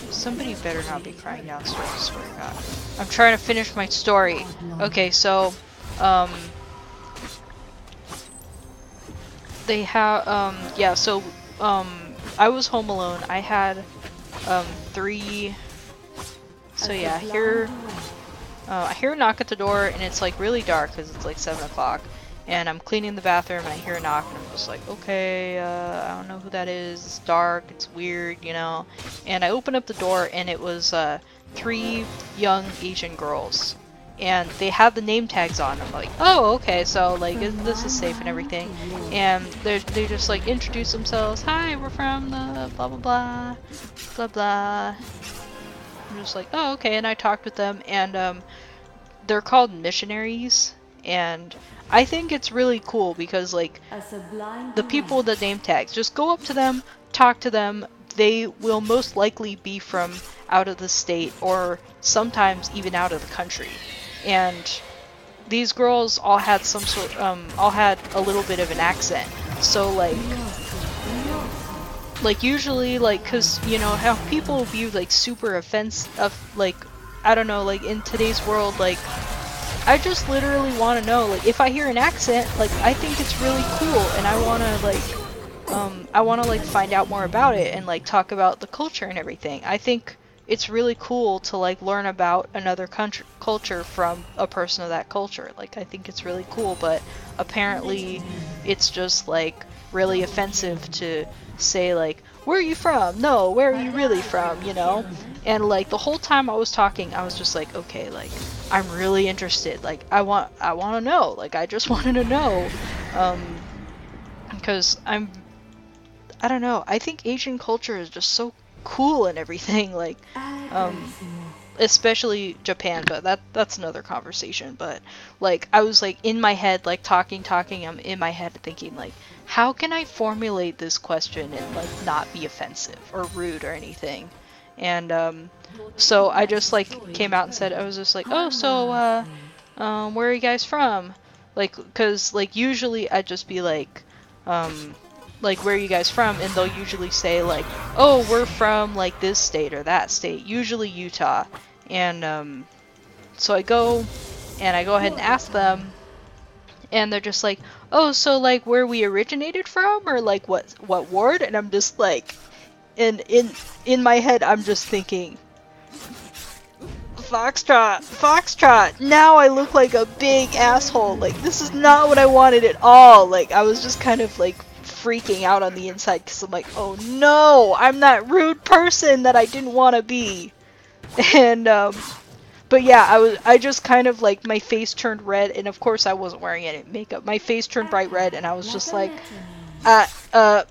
somebody better not be crying downstairs, I swear to God. I'm trying to finish my story. Okay, so they have, yeah, so, I was home alone. I had, 3, so yeah, I hear a knock at the door, and it's, like, really dark, because it's, like, 7 o'clock, and I'm cleaning the bathroom, and I hear a knock, and I'm just like, okay, I don't know who that is, it's dark, it's weird, you know, and I open up the door, and it was, 3 young Asian girls. And they had the name tags on. I'm like, oh, okay, so, like, this is safe and everything. And they just, like, introduce themselves. Hi, we're from the blah, blah, blah, blah, blah. I'm just like, oh, okay, and I talked with them, and, they're called missionaries. And I think it's really cool because like A sublime the people with the name tags, just go up to them, talk to them. They will most likely be from out of the state or sometimes even out of the country. And these girls all had some sort, all had a little bit of an accent. So like usually, like, cause you know how people view like super offensive, like, I don't know, like in today's world, like, I just literally want to know, like, if I hear an accent, like, I think it's really cool, and I want to like find out more about it and like talk about the culture and everything. I think it's really cool to like learn about another country culture from a person of that culture. Like, I think it's really cool, but apparently it's just like really offensive to say like, where are you from? No, where are you really from, you know? And like the whole time I was talking, I was just like, okay, like I'm really interested. Like I want to know. Like I just wanted to know because I don't know. I think Asian culture is just so cool and everything. Like especially Japan, but that's another conversation. But like I was like in my head, like talking, I'm in my head thinking like, how can I formulate this question and like not be offensive or rude or anything? And so I just like came out and said, I was just like, oh, so where are you guys from? Like, cause like usually I'd just be like where are you guys from? And they'll usually say like, oh, we're from like this state or that state, usually Utah. And so I go ahead and ask them, and they're just like, oh, so like where we originated from, or like what ward? And I'm just like, and in my head I'm just thinking, Foxtrot, now I look like a big asshole. Like, this is not what I wanted at all. Like, I was just kind of like freaking out on the inside because I'm like, oh no, I'm that rude person that I didn't want to be. And but yeah, I just kind of like, my face turned red, and of course I wasn't wearing any makeup. My face turned bright red, and I was just like, I'm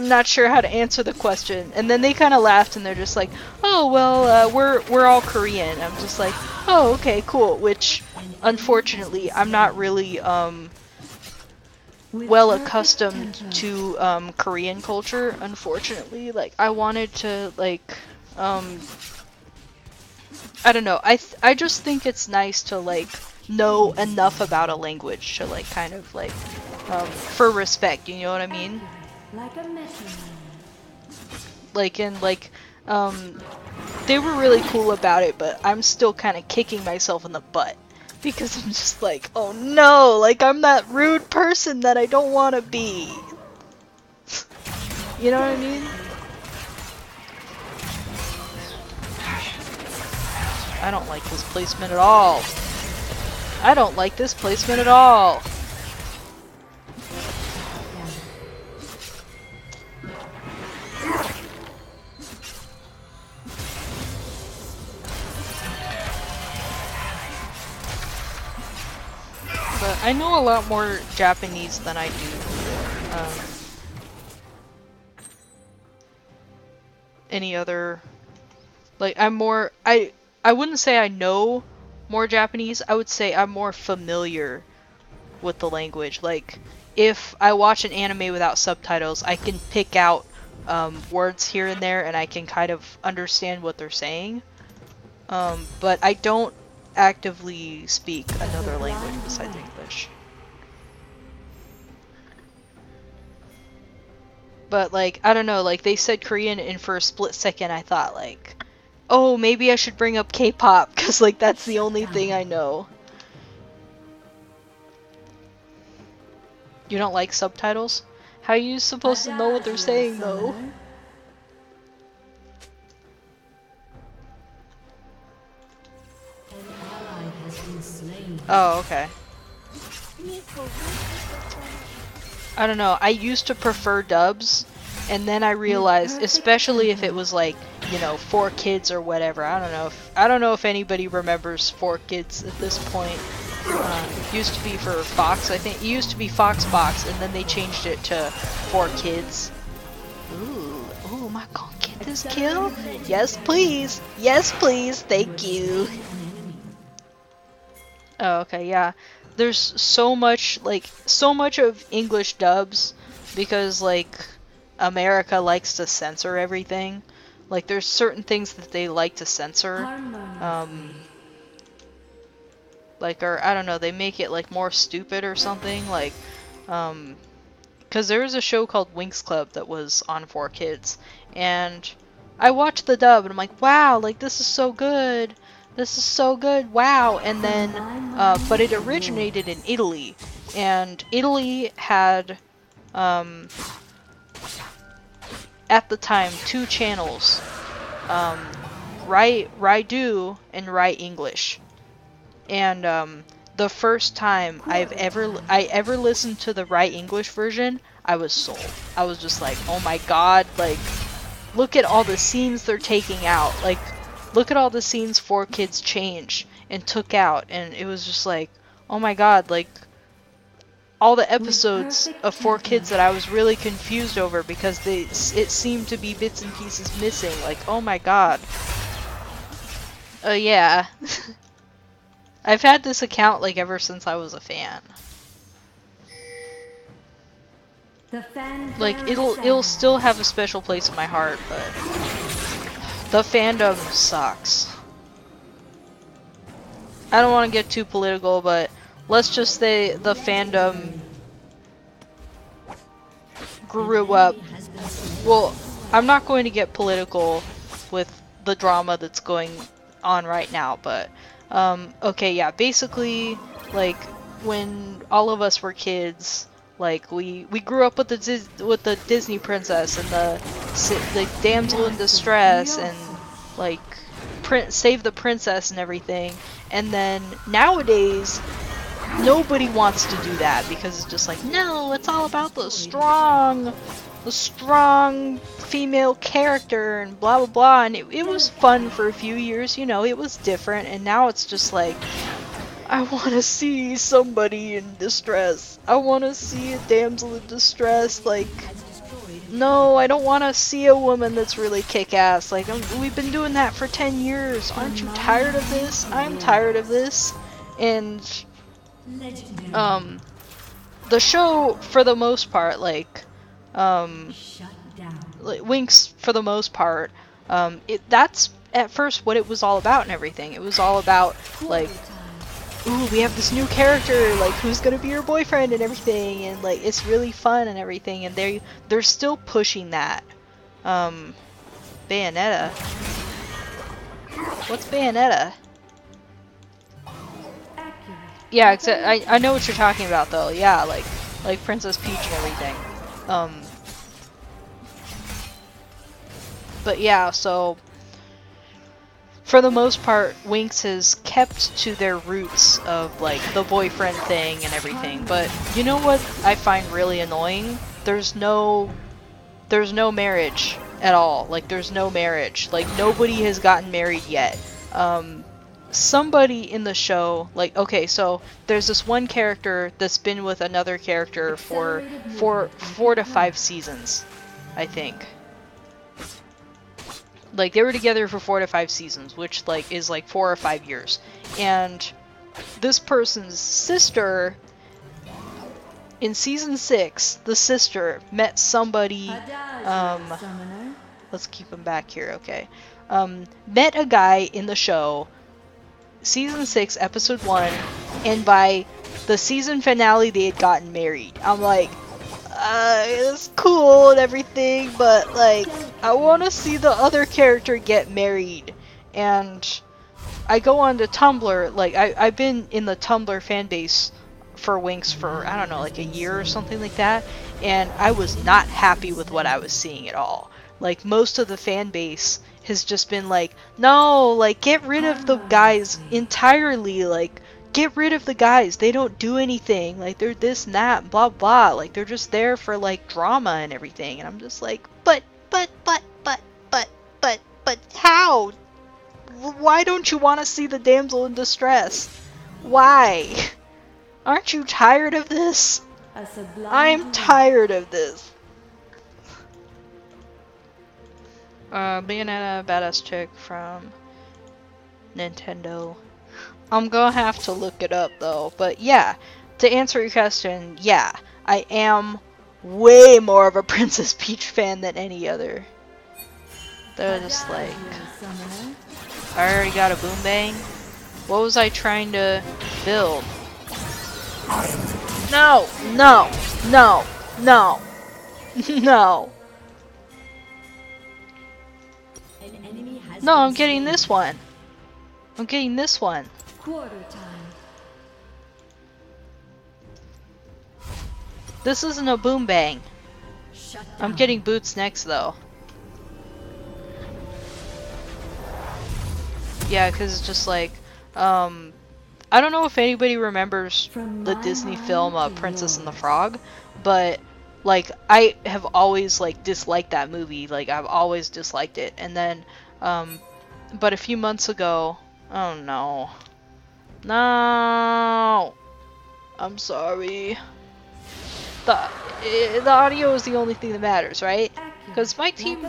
not sure how to answer the question. And then they kind of laughed, and they're just like, oh, well, we're all Korean. I'm just like, oh, okay, cool. Which, unfortunately, I'm not really well accustomed to Korean culture. Unfortunately, like I wanted to like I don't know. I just think it's nice to like know enough about a language to like kind of like for respect. You know what I mean? Like a metronome. Like, and like they were really cool about it, but I'm still kind of kicking myself in the butt because I'm just like, oh no, like I'm that rude person that I don't want to be. You know what I mean? I don't like this placement at all. I don't like this placement at all. But I know a lot more Japanese than I do any other. Like, I'm more, I wouldn't say I know more Japanese, I would say I'm more familiar with the language. Like, if I watch an anime without subtitles, I can pick out words here and there, and I can kind of understand what they're saying. But I don't actively speak another language besides English. But, like, I don't know, like, they said Korean, and for a split second I thought, like, oh, maybe I should bring up K-pop, because, like, that's the only thing I know. You don't like subtitles? How are you supposed to know what they're saying, though? Oh, okay. I don't know, I used to prefer dubs, and then I realized, especially if it was like, you know, 4Kids or whatever, I don't know if anybody remembers 4Kids at this point. It used to be for Fox, I think. It used to be Fox Box, and then they changed it to 4Kids. Ooh, am I gonna get this kill? Yes, please. Yes, please. Thank you. Oh, okay, yeah. there's so much of English dubs because like America likes to censor everything. Like there's certain things that they like to censor. Like, or I don't know, they make it like more stupid or something. Like, because there was a show called Winx Club that was on 4Kids, and I watched the dub and I'm like, wow, like this is so good. This is so good, wow. And then, but it originated in Italy, and Italy had, at the time, 2 channels, Rai-Do and Rai English. And the first time I ever listened to the Rai English version, I was sold. I was just like, oh my god, like, look at all the scenes they're taking out. Like, look at all the scenes 4Kids changed and took out, and it was just like, oh my god, like, all the episodes of 4Kids that I was really confused over because it seemed to be bits and pieces missing. Like, oh my god. Yeah. I've had this account like ever since I was a fan. Like it'll still have a special place in my heart, but the fandom sucks. I don't want to get too political, but let's just say the fandom grew up. Well, I'm not going to get political with the drama that's going on right now, but okay, yeah, basically, like, when all of us were kids, like, we grew up with the Disney princess and the damsel in distress and, like, save the princess and everything, and then nowadays, nobody wants to do that because it's just like, no, it's all about the strong female character and blah blah blah, and it was fun for a few years, you know, it was different, and now it's just like, I want to see somebody in distress. I want to see a damsel in distress. Like, no, I don't want to see a woman that's really kick-ass. Like, we've been doing that for 10 years. Aren't you tired of this? I'm tired of this. And the show, for the most part, like Winx, for the most part, that's at first what it was all about and everything. It was all about, like, ooh, we have this new character, like, who's gonna be your boyfriend and everything, and, like, it's really fun and everything, and they're still pushing that. Bayonetta? What's Bayonetta? Yeah, I know what you're talking about, though. Yeah, like Princess Peach and everything. But yeah, so for the most part, Winx has kept to their roots of, like, the boyfriend thing and everything. But you know what I find really annoying? There's no marriage at all. Like, there's no marriage. Like, nobody has gotten married yet. Somebody in the show, like, okay, so there's this one character that's been with another character for 4 to 5 seasons, I think. Like, they were together for 4 to 5 seasons, which, like, is like 4 or 5 years. And this person's sister, in season 6, the sister met somebody, let's keep him back here, okay. Met a guy in the show, season 6, episode 1, and by the season finale, they had gotten married. I'm like, it's cool and everything, but, like, I want to see the other character get married. And I go on to Tumblr, like, I've been in the Tumblr fan base for Winx for, I don't know, like a year or something like that, and I was not happy with what I was seeing at all. Like, most of the fan base has just been like, no, like, get rid of the guys entirely, like, get rid of the guys, they don't do anything, like, they're this and that, blah blah, like, they're just there for, like, drama and everything, and I'm just like, but, how? Why don't you want to see the damsel in distress? Why? Aren't you tired of this? I'm tired of this. Bayonetta, badass chick from Nintendo. I'm gonna have to look it up though. But yeah, to answer your question, yeah, I am way more of a Princess Peach fan than any other. They're just like, I already got a boom bang. What was I trying to build? No, no, no, no, no. No, I'm getting this one. I'm getting this one. Quarter time. This isn't a boom bang. Shut down. I'm getting boots next though. Yeah, because it's just like, I don't know if anybody remembers the Disney film Princess and the Frog, but like I have always like disliked that movie. Like I've always disliked it. And then, but a few months ago, oh no, no, I'm sorry. The audio is the only thing that matters, right? Because my team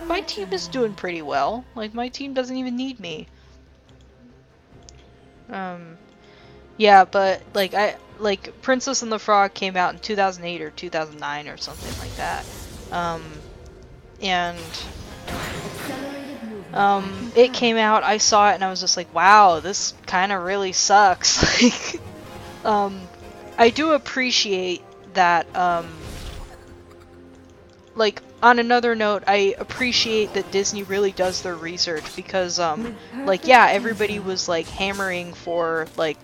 is doing pretty well. Like my team doesn't even need me. Yeah, but like Princess and the Frog came out in 2008 or 2009 or something like that. And it came out, I saw it and I was just like, wow, this kind of really sucks. Like I do appreciate that like on another note, I appreciate that Disney really does their research because like yeah, everybody was like hammering for like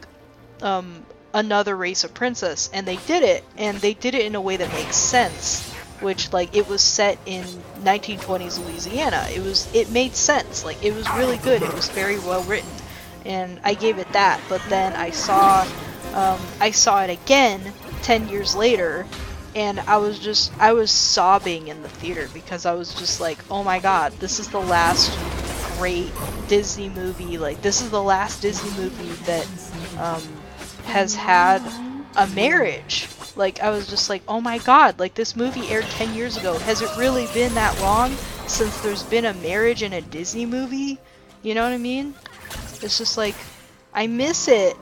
another race of princess, and they did it in a way that makes sense, which like it was set in 1920s Louisiana. It made sense. Like it was really good. It was very well written, and I gave it that. But then I saw it again 10 years later, and I was sobbing in the theater because I was just like, oh my god, this is the last great Disney movie. Like this is the last Disney movie that has had a marriage. Like I was just like, oh my god, like this movie aired 10 years ago. Has it really been that long since there's been a marriage in a Disney movie? You know what I mean? It's just like, I miss it.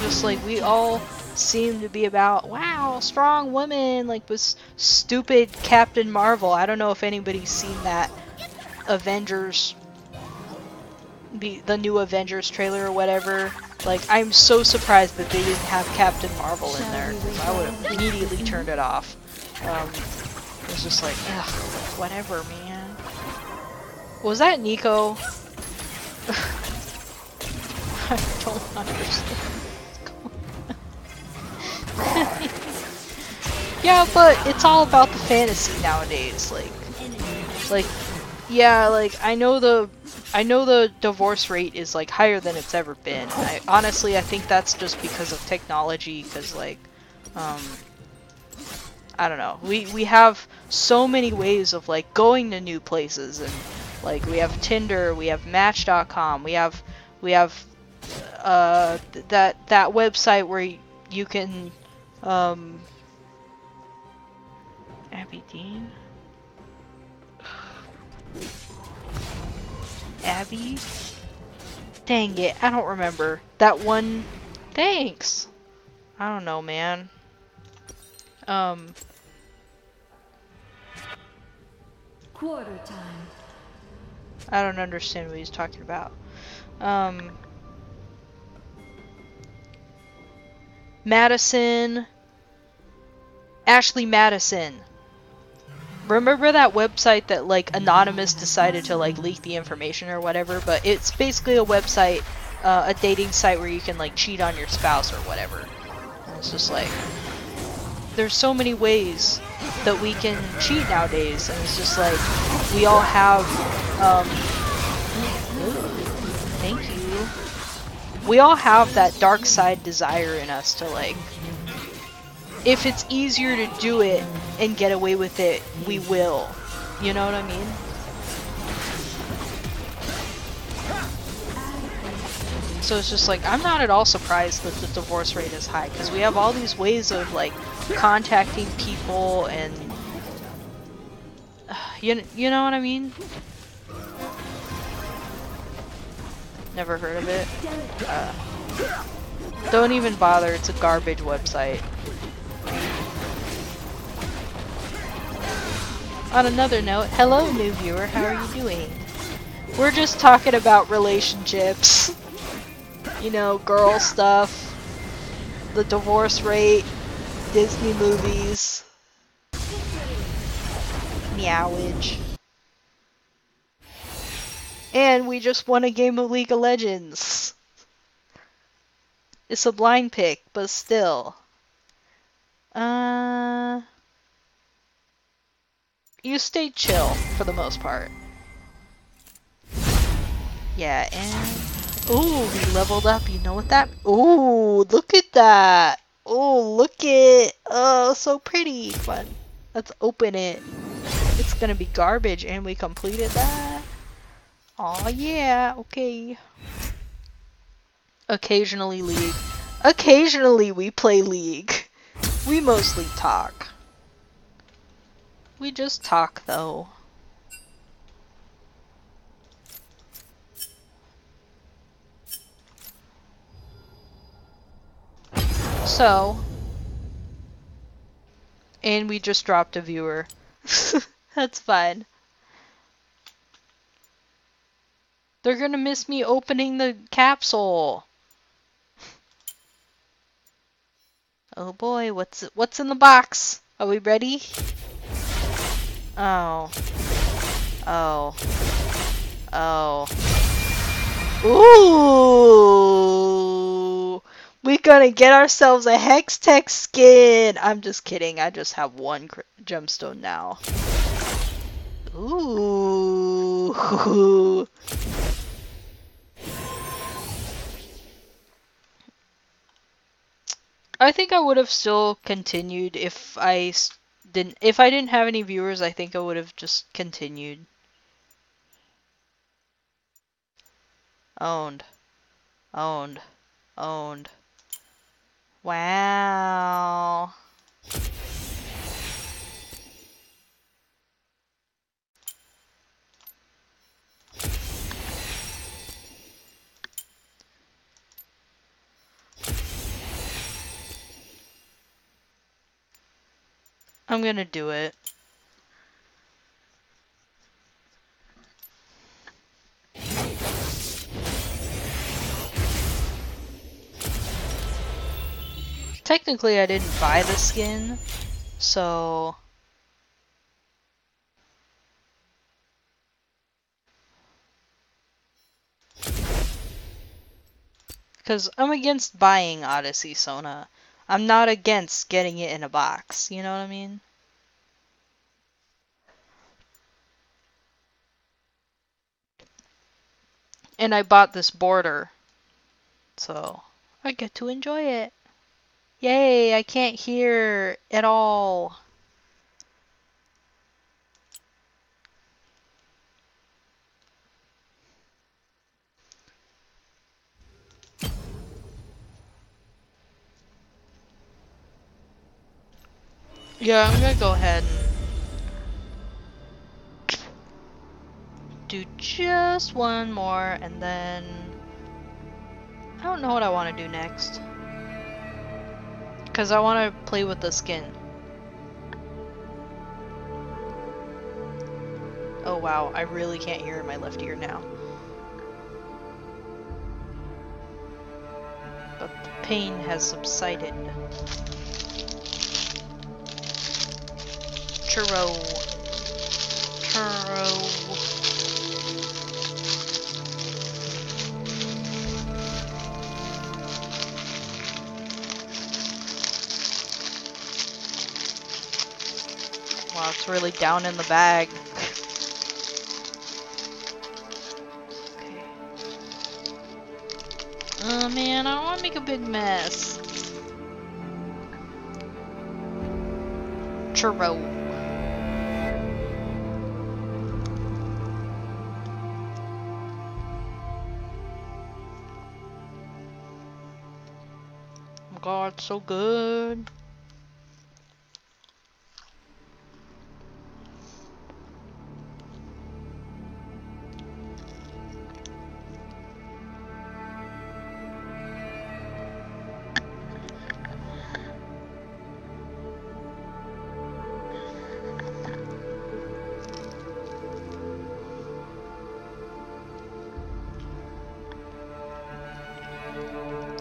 Just like we all seem to be about, wow, strong women, like with stupid Captain Marvel. I don't know if anybody's seen that Avengers, the new Avengers trailer or whatever. Like, I'm so surprised that they didn't have Captain Marvel in there, because I would have immediately turned it off. It was just like, ugh, whatever, man. Was that Nico? I don't understand. Yeah, but it's all about the fantasy nowadays. Like, yeah, like I know the divorce rate is like higher than it's ever been. Honestly, I think that's just because of technology. Because like, I don't know. We have so many ways of like going to new places, and like we have Tinder, we have Match.com, we have that website where you can Abby Dean? Abby? Dang it, I don't remember. That one... Thanks! I don't know, man. Quarter time. I don't understand what he's talking about. Madison... Ashley Madison. Remember that website that like Anonymous decided to like leak the information or whatever? But it's basically a website, a dating site where you can like cheat on your spouse or whatever. And it's just like, there's so many ways that we can cheat nowadays, and it's just like we all have. Thank you. We all have that dark side desire in us to like. If it's easier to do it and get away with it, we will. You know what I mean? So it's just like, I'm not at all surprised that the divorce rate is high, because we have all these ways of like contacting people and you know what I mean? Never heard of it. Don't even bother, it's a garbage website. On another note, hello new viewer, how are you doing? We're just talking about relationships. You know, girl stuff, the divorce rate, Disney movies, meowage. And we just won a game of League of Legends. It's a blind pick, but still. You stay chill for the most part. Yeah, and ooh, we leveled up. You know what that? Ooh, look at that. Oh, look it. Oh, so pretty. Come on, let's open it. It's gonna be garbage, and we completed that. Oh yeah, okay. Occasionally League. Occasionally we play League. We mostly talk. We just talk though. So, and we just dropped a viewer. That's fine. They're gonna miss me opening the capsule. Oh boy, what's in the box? Are we ready? Oh. Oh. Oh. Ooh! We're gonna get ourselves a Hex Tech skin! I'm just kidding, I just have one gemstone now. Ooh! I think I would have still continued if I didn't have any viewers. I think I would have just continued. Owned. Owned. Owned. Wow. I'm gonna do it. Technically, I didn't buy the skin, so... Because I'm against buying Odyssey Sona. I'm not against getting it in a box, you know what I mean? And I bought this border, so I get to enjoy it. Yay, I can't hear at all. Yeah, I'm gonna go ahead and do just one more, and then I don't know what I want to do next. Because I want to play with the skin. Oh wow, I really can't hear in my left ear now. But the pain has subsided. Churro. Churro. Wow, it's really down in the bag. Okay. Oh man, I don't want to make a big mess. Churro. Oh god, it's so good.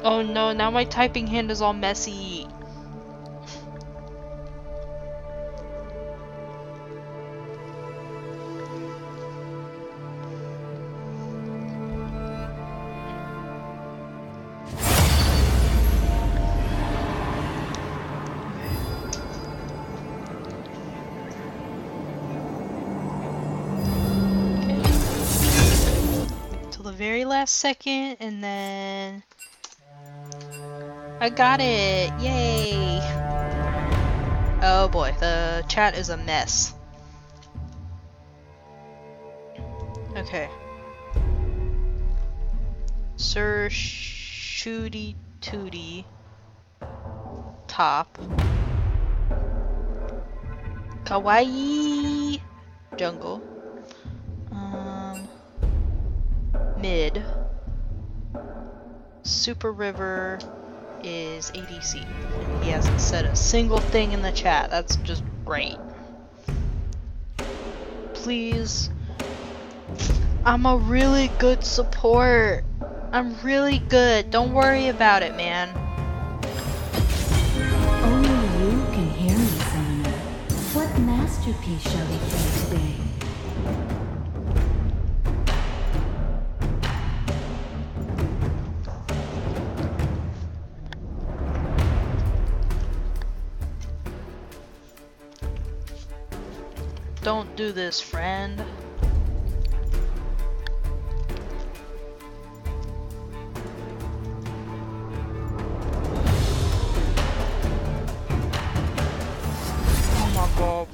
Oh no, now my typing hand is all messy. Till the very last second, and then I got it! Yay! Oh boy, the chat is a mess. Okay. Sir Shooty Tooty Top Kawaii Jungle Mid Super River is ADC. And he hasn't said a single thing in the chat. That's just great. Please. I'm a really good support. I'm really good. Don't worry about it, man. Only you can hear me, Summoner. What masterpiece shall we play today? Don't do this, friend. Oh my god.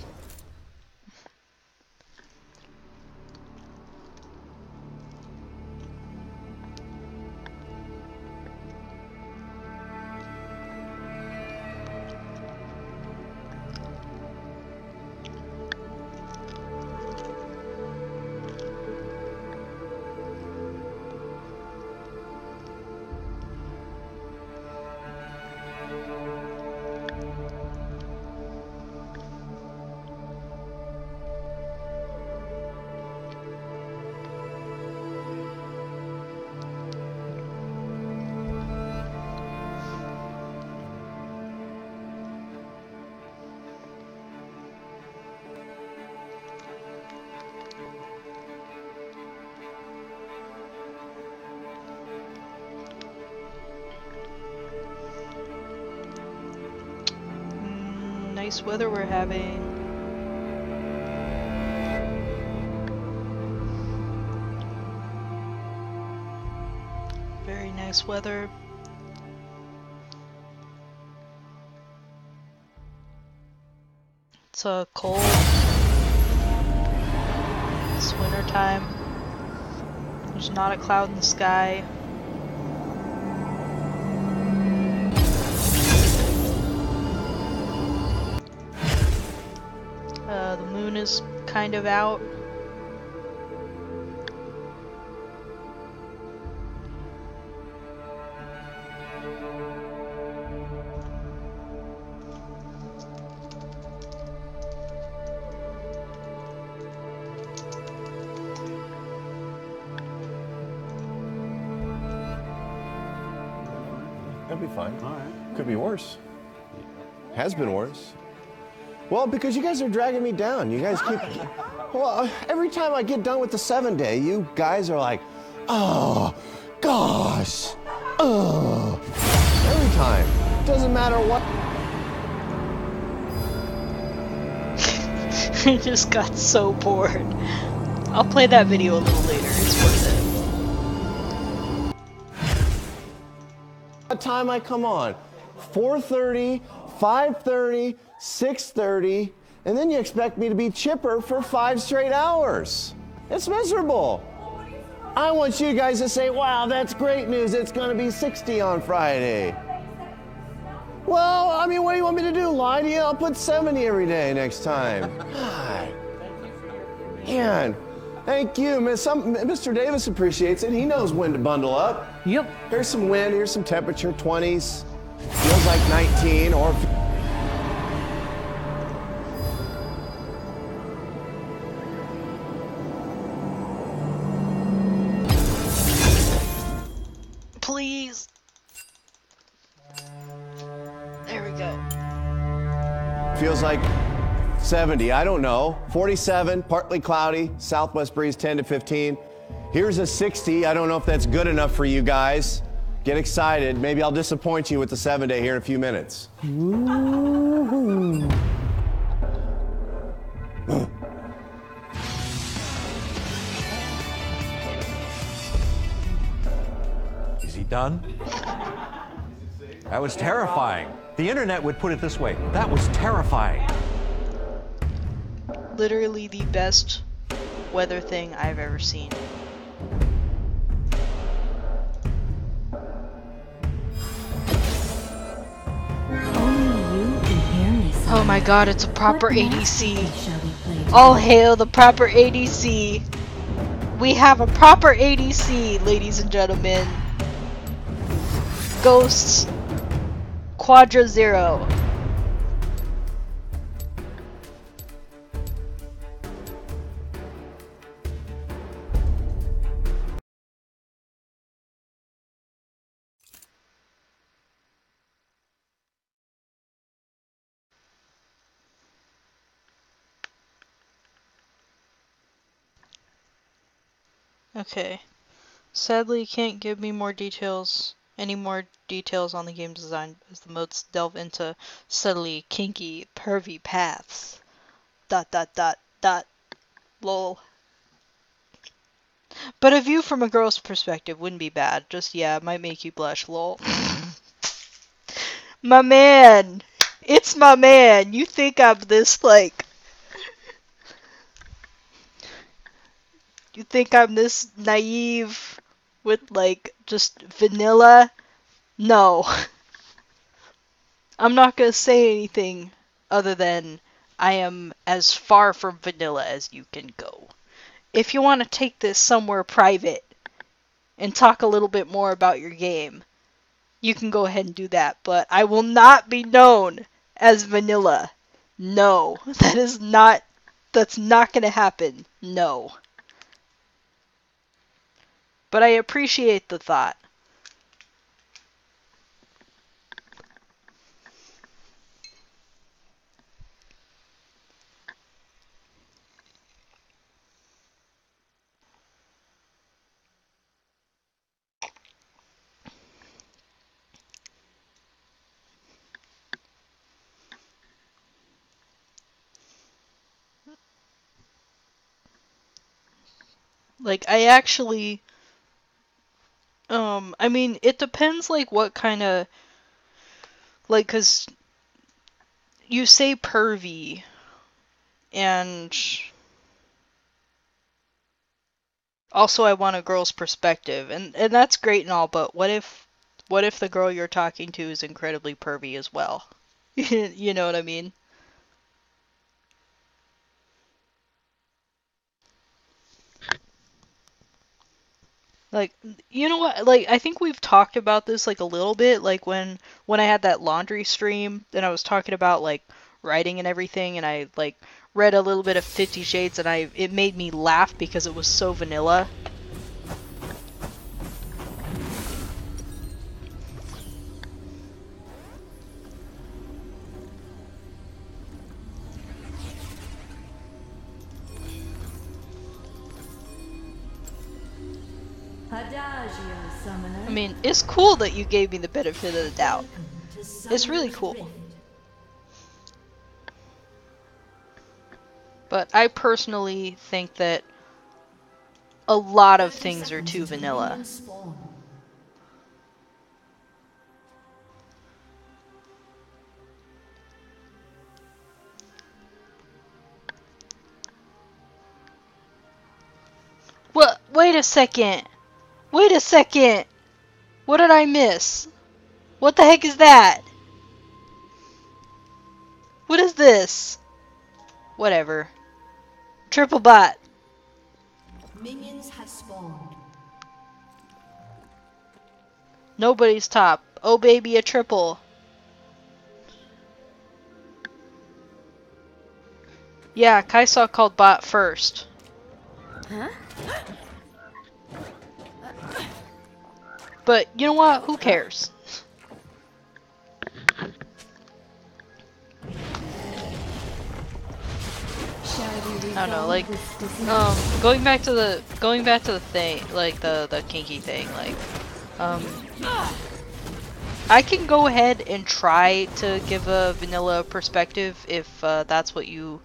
Nice weather we're having. Very nice weather. It's cold. It's winter time. There's not a cloud in the sky. The moon is kind of out. That'd be fine. All right. Could be worse. Has been worse. Well, because you guys are dragging me down. You guys keep... Well, every time I get done with the 7-day, you guys are like, oh, gosh, oh. Every time. Doesn't matter what... I just got so bored. I'll play that video a little later. It's worth it. What time I come on? 4:30, 5:30, 6:30, and then you expect me to be chipper for 5 straight hours. It's miserable. I want you guys to say, wow, that's great news. It's going to be 60 on Friday. Well, I mean, what do you want me to do? Lie to you? I'll put 70 every day next time. God. Man, thank you. Mr. Davis appreciates it. He knows when to bundle up. Yep. Here's some wind, here's some temperature, 20s. Feels like 19 or... Please. we go. Feels like 70, I don't know. 47, partly cloudy, southwest breeze 10 to 15. Here's a 60. I don't know if that's good enough for you guys. Get excited. Maybe I'll disappoint you with the 7-day here in a few minutes. Ooh. Is he done? That was terrifying. The internet would put it this way. That was terrifying. Literally the best weather thing I've ever seen. Oh my god, it's a proper ADC. All hail the proper ADC. We have a proper ADC, ladies and gentlemen. Ghosts Quadra Zero. Okay. Sadly, you can't give me more details, any more details on the game design, as the modes delve into subtly kinky, pervy paths. ... Lol. But a view from a girl's perspective wouldn't be bad. Just, yeah, it might make you blush, lol. My man! It's my man! You think I'm this, like... You think I'm this naive with, like, just vanilla? No. I'm not gonna say anything other than I am as far from vanilla as you can go. If you want to take this somewhere private and talk a little bit more about your game, you can go ahead and do that, but I will not be known as vanilla. No, that's not gonna happen. No. But I appreciate the thought. Like, I actually, I mean, it depends, like, what kind of, like, 'cause you say pervy, and also I want a girl's perspective, and that's great and all, but what if the girl you're talking to is incredibly pervy as well? You know what I mean? Like, you know what? Like, I think we've talked about this, like, a little bit, like, when I had that laundry stream, and I was talking about, like, writing and everything, and I, like, read a little bit of 50 Shades, and it made me laugh because it was so vanilla. I mean, it's cool that you gave me the benefit of the doubt. It's really cool. But I personally think that a lot of things are too vanilla. What? Wait a second. Wait a second. What did I miss? What the heck is that? What is this? Whatever. Triple bot. Minions have spawned. Nobody's top. Oh baby, a triple. Yeah, Kaisa called bot first. Huh? But you know what? Who cares? I don't know, like, going back to the thing, like the kinky thing, like, I can go ahead and try to give a vanilla perspective if that's what you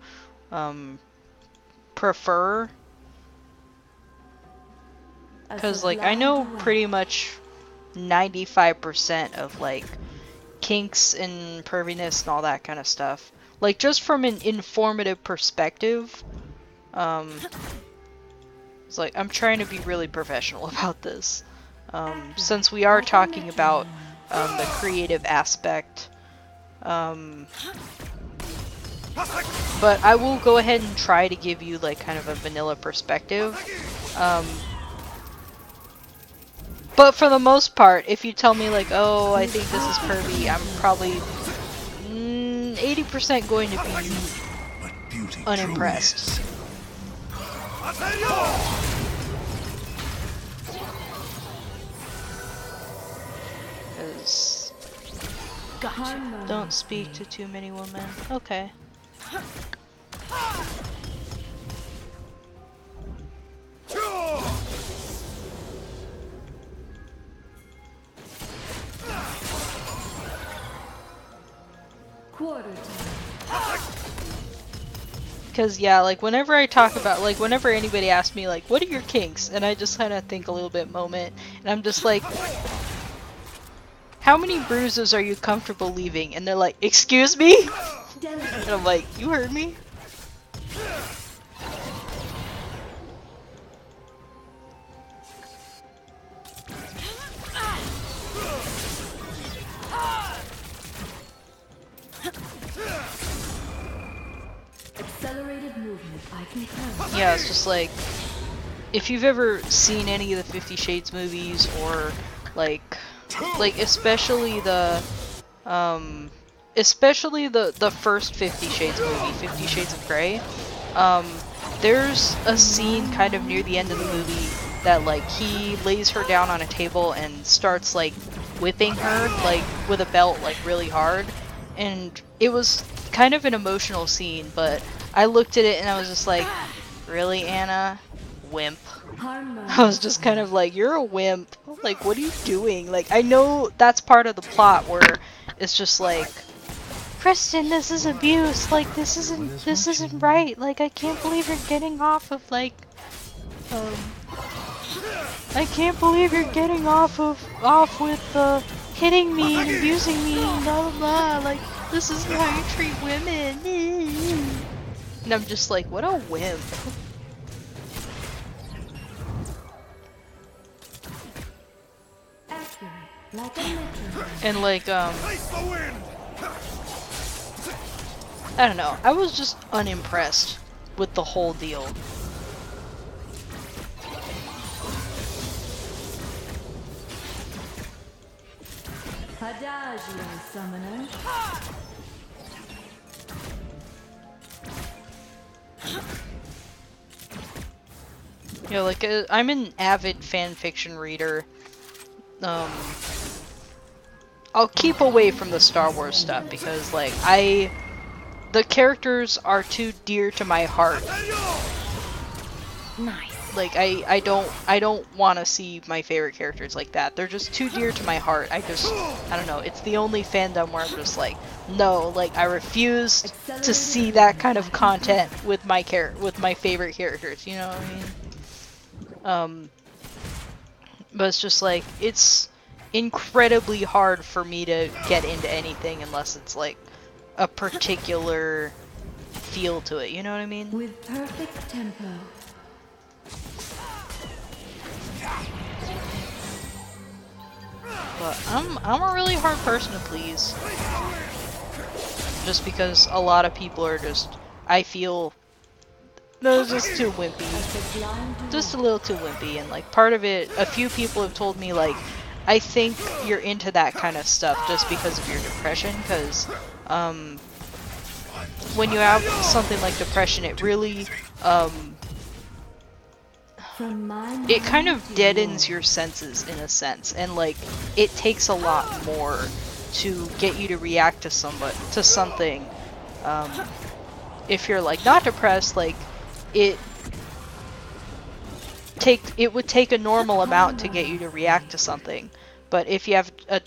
prefer, because like I know pretty much 95% of like kinks and perviness and all that kind of stuff. Like, just from an informative perspective, it's like, I'm trying to be really professional about this. Since we are talking about the creative aspect. But I will go ahead and try to give you, like, kind of a vanilla perspective. But for the most part, if you tell me, like, oh, I think this is pervy, I'm probably 80% going to be unimpressed. Because don't speak to too many women. Okay. Because, yeah, like, whenever I talk about, like, whenever anybody asks me, like, what are your kinks? And I just kind of think a little bit moment, and I'm just like, how many bruises are you comfortable leaving? And they're like, excuse me? And I'm like, you heard me? Accelerated movement, I confirm. Yeah, it's just like, if you've ever seen any of the 50 Shades movies, or like especially the first 50 Shades movie, 50 Shades of Grey, there's a scene kind of near the end of the movie that, like, he lays her down on a table and starts, like, whipping her, like, with a belt, like, really hard, and it was kind of an emotional scene, but I looked at it and I was just like, really, Anna? Wimp. I was just kind of like, you're a wimp. Like, what are you doing? Like, I know that's part of the plot where it's just like, Kristen, this is abuse. Like, this isn't right. Like, I can't believe you're getting off of, like, I can't believe you're getting off with hitting me and abusing me and blah blah blah. Like, this isn't how you treat women. And I'm just like, what a wimp. And like, I don't know, I was just unimpressed with the whole deal. Adagio, summoner. You know, like, I'm an avid fanfiction reader. I'll keep away from the Star Wars stuff because, like, the characters are too dear to my heart. Nice. Like, I don't want to see my favorite characters like that. They're just too dear to my heart. I don't know, it's the only fandom where I'm just like, no, like, I refuse to see that kind of content with my favorite characters, you know what I mean? But it's just like, it's incredibly hard for me to get into anything unless it's like a particular feel to it, you know what I mean? With perfect tempo. But I'm a really hard person to please. Just because a lot of people are just, I feel, no, just too wimpy. Just a little too wimpy, and like part of it, a few people have told me, like, I think you're into that kind of stuff just because of your depression, because when you have something like depression, it really it kind of deadens your senses in a sense, and like it takes a lot more to get you to react to something if you're like not depressed, like it would take a normal amount to get you to react to something. But if you have a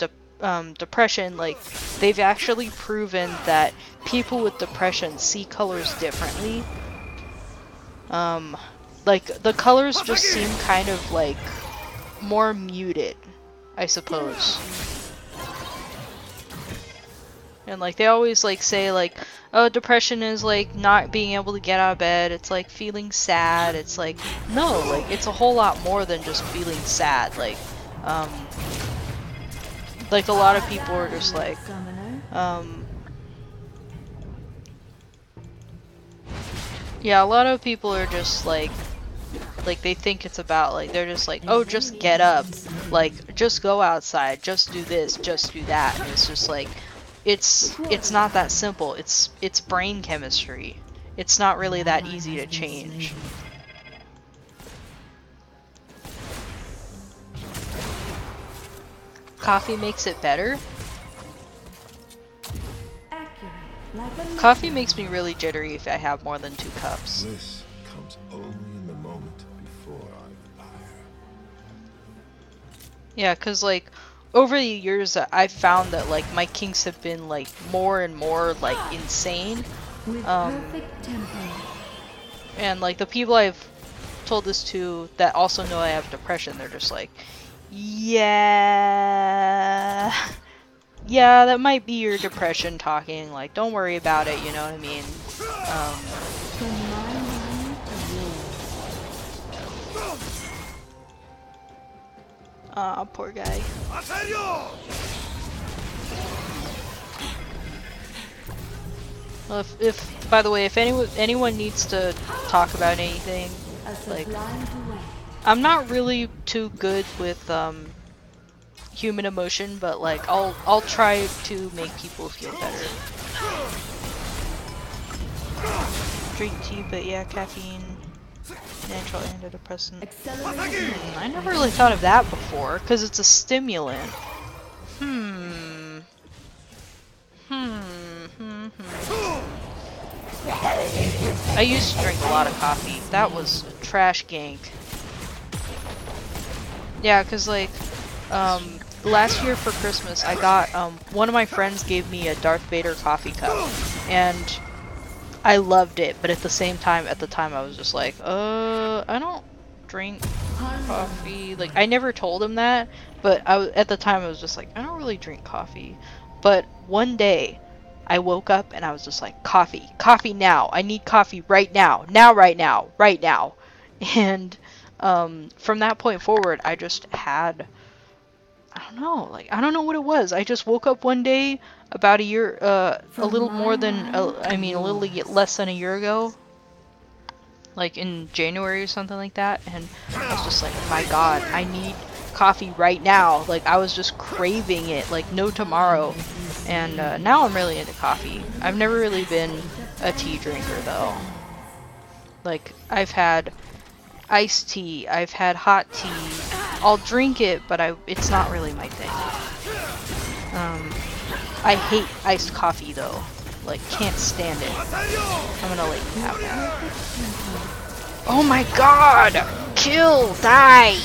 depression, like they've actually proven that people with depression see colors differently. Like the colors just seem kind of like more muted, I suppose. And like they always like say like, oh, depression is like not being able to get out of bed, it's like feeling sad. It's like, no, like it's a whole lot more than just feeling sad. Like a lot of people are just like yeah, a lot of people are just like they think it's about like, they're just like, oh, just get up, like just go outside, just do this, just do that. And it's just like, it's not that simple. It's brain chemistry. It's not really that easy to change. Coffee makes it better? Coffee makes me really jittery if I have more than 2 cups. Bliss comes only in the moment before I fire. Yeah, cause like over the years I've found that like my kinks have been like more and more like insane. And like the people I've told this to that also know I have depression, they're just like, yeah, that might be your depression talking, like don't worry about it, you know what I mean? Aw, poor guy. Well, if by the way, if anyone needs to talk about anything, like, I'm not really too good with human emotion, but like I'll try to make people feel better. Drink tea, but yeah, caffeine, natural antidepressant. I never really thought of that before, because it's a stimulant. I used to drink a lot of coffee. That was a trash gank. Yeah, cause like, last year for Christmas, I got, one of my friends gave me a Darth Vader coffee cup, and I loved it, but at the same time, at the time, I was just like, I don't drink coffee. Like, I never told him that, but at the time, I was just like, I don't really drink coffee. But one day, I woke up and I was just like, coffee now. I need coffee right now, right now. And from that point forward, I just had, I don't know what it was. I just woke up one day about a year, a little more than, a little less than a year ago, like in January or something like that, and I was just like, oh my god, I need coffee right now. Like, I was just craving it like no tomorrow. And now I'm really into coffee. I've never really been a tea drinker though. Like, I've had iced tea, I've had hot tea. I'll drink it, but it's not really my thing. I hate iced coffee though. Like, can't stand it. I'm gonna let you have that. Oh my god! Kill! Die!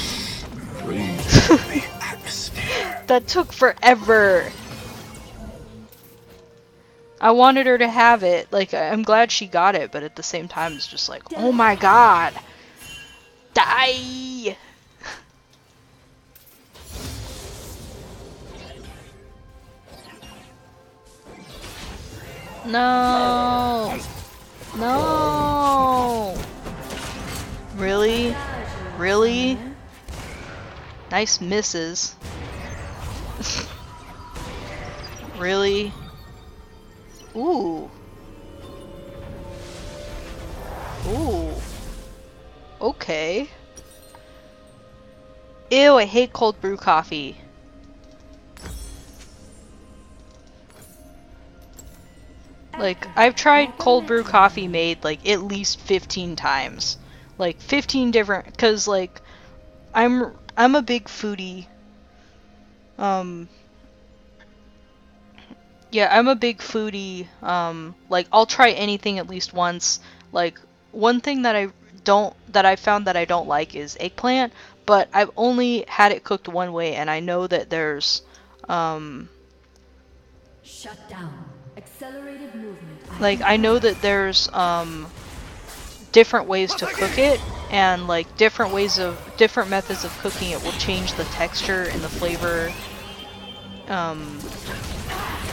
That took forever. I wanted her to have it. Like, I'm glad she got it, but at the same time, it's just like, oh my god! Die! No! No! Really? Really? Nice misses. Really? Ooh. Ooh. Okay. Ew, I hate cold brew coffee. Like, I've tried cold brew coffee made like at least 15 times. Like 15 different, cause like I'm a big foodie. Yeah, I'm a big foodie. Like I'll try anything at least once. Like one thing that I found that I don't like is eggplant, but I've only had it cooked one way, and I know that there's Shut down. Accelerated movement. like I know that there's different ways to cook it, and like different methods of cooking it will change the texture and the flavor.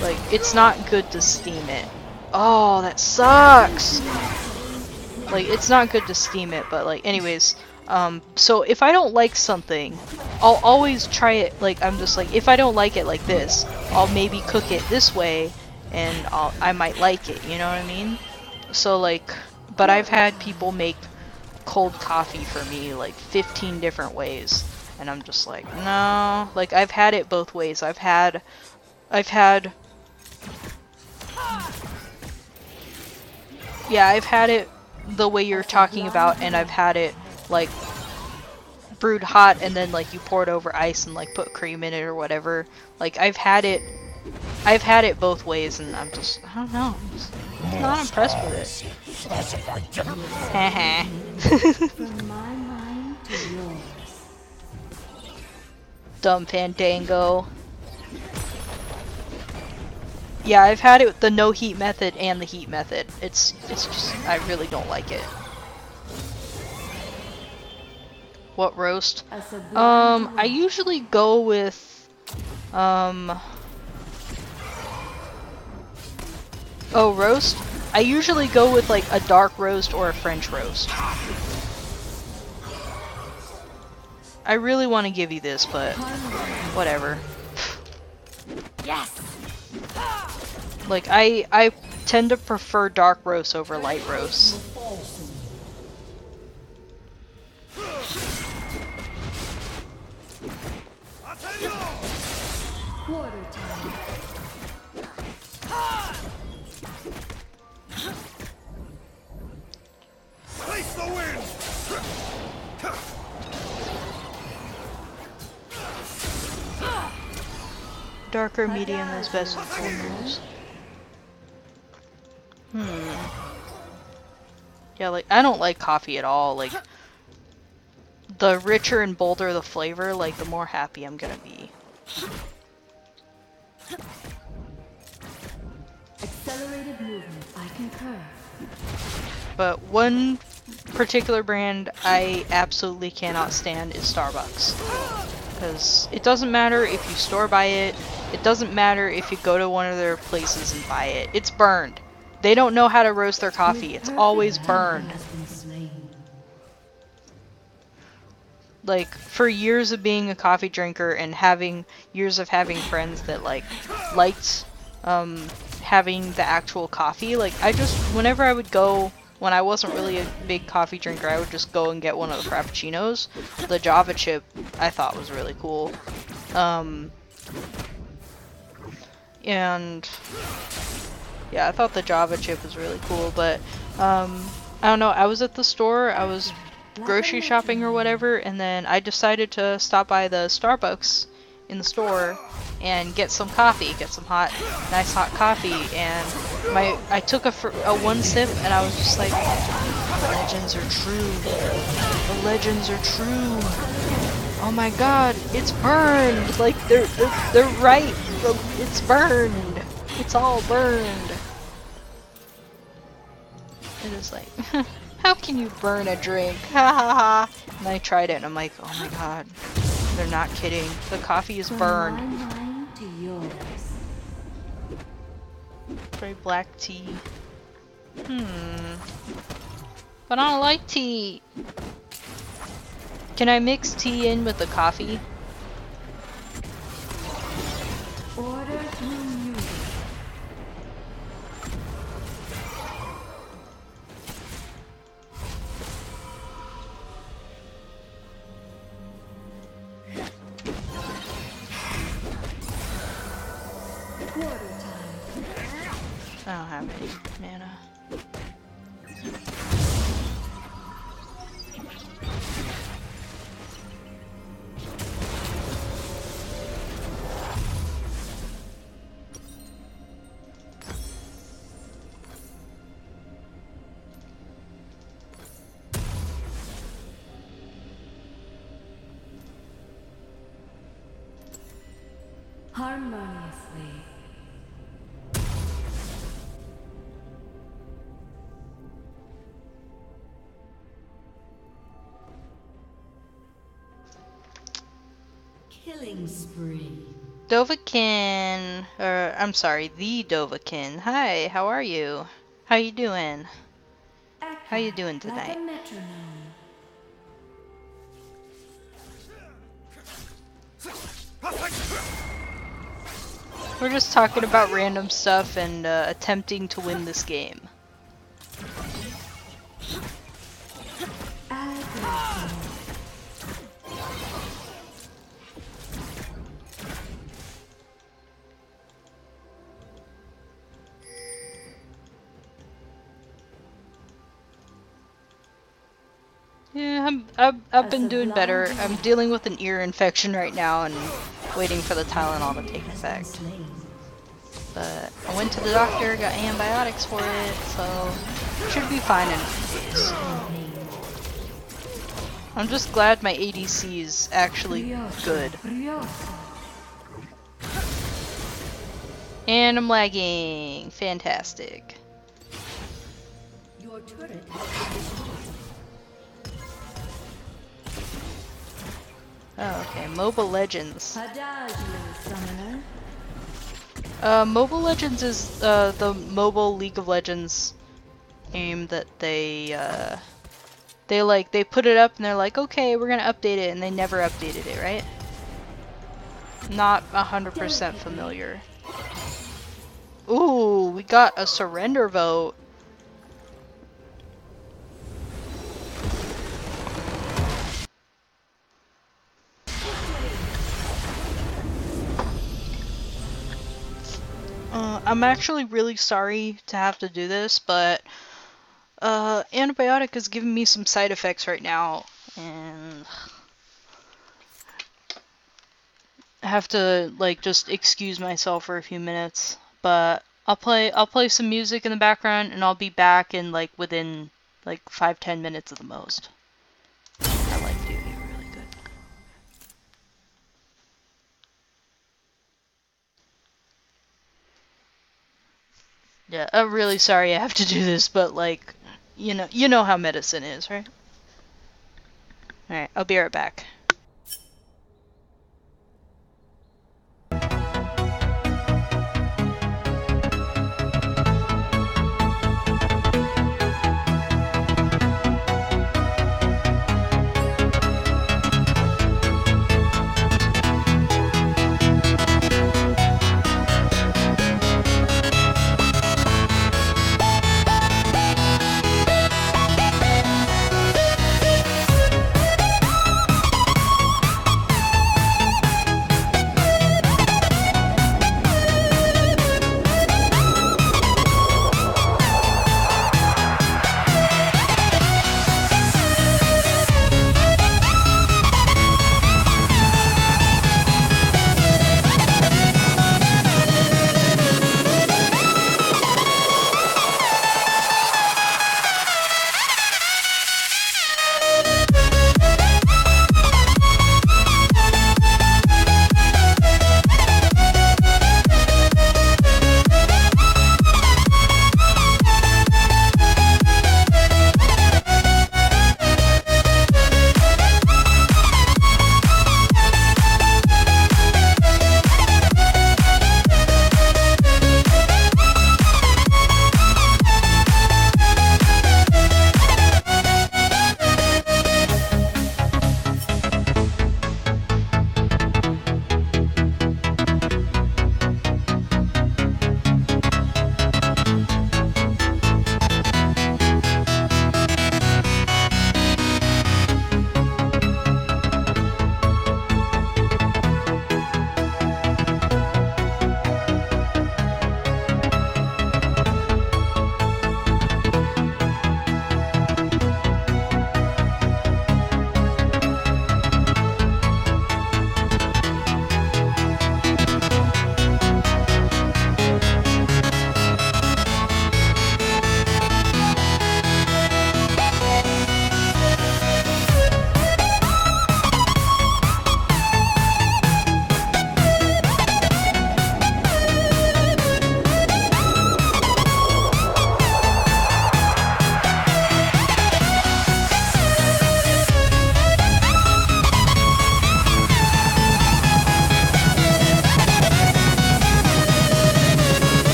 Like it's not good to steam it. Oh, that sucks. Like it's not good to steam it, but like anyways, so if I don't like something, I'll always try it. Like I'm just like, if I don't like it like this, I'll maybe cook it this way, and I might like it. You know what I mean? So like, but I've had people make cold coffee for me like 15 different ways, and I'm just like, no. Like I've had it both ways. I've had it the way you're talking about, and I've had it like brewed hot and then like you pour it over ice and like put cream in it or whatever. Like I've had it both ways, and I'm just, I don't know, I'm just not impressed with it. From my mind to yours. Dumb Fandango. Yeah, I've had it with the no heat method and the heat method. It's just, I really don't like it. What roast? I usually go with, oh, roast? I usually go with like a dark roast or a French roast. I really want to give you this, but whatever. Yes. Like, I tend to prefer dark roast over light roast. Quarter time. Face the wind! Darker medium is best for formals. Yeah, like, I don't like coffee at all. Like, the richer and bolder the flavor, like, the more happy I'm gonna be. Accelerated movement. I concur. But one particular brand I absolutely cannot stand is Starbucks. Because it doesn't matter if you store buy it, it doesn't matter if you go to one of their places and buy it. It's burned. They don't know how to roast their coffee. It's always burned. Has been slain. Like, for years of being a coffee drinker and having years of having friends that like liked having the actual coffee, like I just, whenever I would go, when I wasn't really a big coffee drinker, I would just go and get one of the frappuccinos. The Java chip I thought was really cool. And yeah, I thought the Java chip was really cool, but I don't know, I was at the store, I was grocery shopping or whatever, and then I decided to stop by the Starbucks in the store and get some coffee, get some nice hot coffee, and I took a one sip and I was just like, the legends are true. The legends are true. Oh my god, it's burned. Like they're right. It's burned. It's all burned. It is like, how can you burn a drink? Ha ha ha. And I tried it and I'm like, oh my god, they're not kidding. The coffee is burned. From my mind to yours. Try black tea. But I don't like tea. Can I mix tea in with the coffee? Order through music. Quarter time. I don't have any mana. harmoniously. Killing spree. Dovahkiin, or I'm sorry, the Dovahkiin. Hi, how are you? How you doing? How you doing Like tonight? a metronome. We're just talking about random stuff and attempting to win this game. Aggressive. Yeah, I've been doing better. I'm dealing with an ear infection right now and waiting for the Tylenol to take effect. But I went to the doctor, got antibiotics for it, so should be fine in a few days. I'm just glad my ADC is actually good. And I'm lagging. Fantastic. Your turret has been destroyed. Oh, okay. Mobile Legends. Adagio, summoner. Mobile Legends is the mobile League of Legends game that they put it up and they're like, okay, we're gonna update it, and they never updated it, right? Not 100% familiar. Ooh, we got a surrender vote. I'm actually really sorry to have to do this, but antibiotic is giving me some side effects right now, and I have to like just excuse myself for a few minutes. But I'll play some music in the background, and I'll be back in like within like 5-10 minutes at the most. I like doing it really good. Yeah, I'm really sorry I have to do this, but like, you know how medicine is, right? Alright, I'll be right back.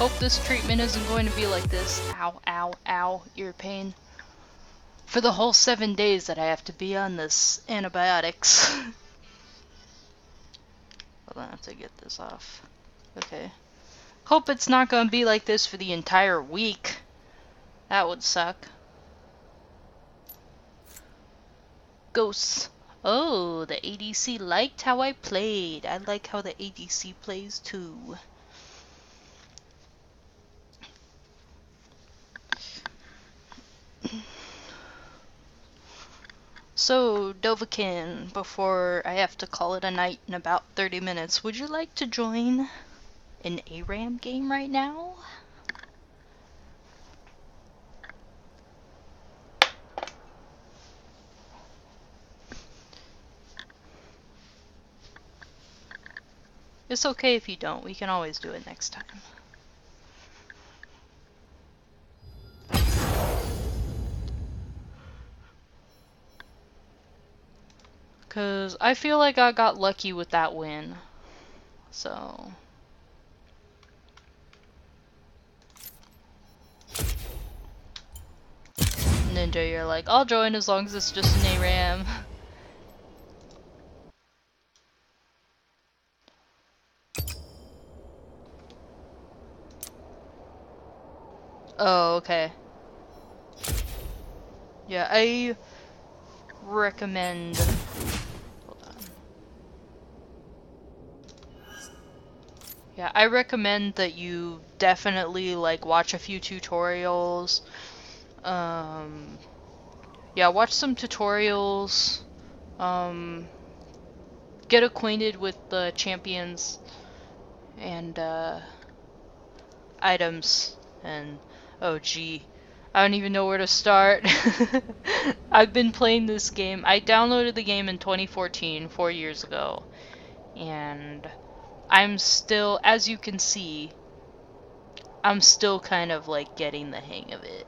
hope this treatment isn't going to be like this. Ow, ow, ow, ear pain. For the whole 7 days that I have to be on this antibiotics. Hold on, I have to get this off. Okay. Hope it's not gonna be like this for the entire week. That would suck. Ghosts. Oh, the ADC liked how I played. I like how the ADC plays too. So, Dovahkiin, before I have to call it a night in about 30 minutes, would you like to join an ARAM game right now? It's okay if you don't, we can always do it next time. Cause I feel like I got lucky with that win. So Ninja, you're like, I'll join as long as it's just an ARAM. Oh, okay. Yeah, I recommend... Hold on. Yeah, I recommend that you definitely, like, watch a few tutorials. Yeah, watch some tutorials. Get acquainted with the champions and, items. And, oh gee, I don't even know where to start. I've been playing this game. I downloaded the game in 2014, 4 years ago. And I'm still, as you can see, I'm still kind of like getting the hang of it.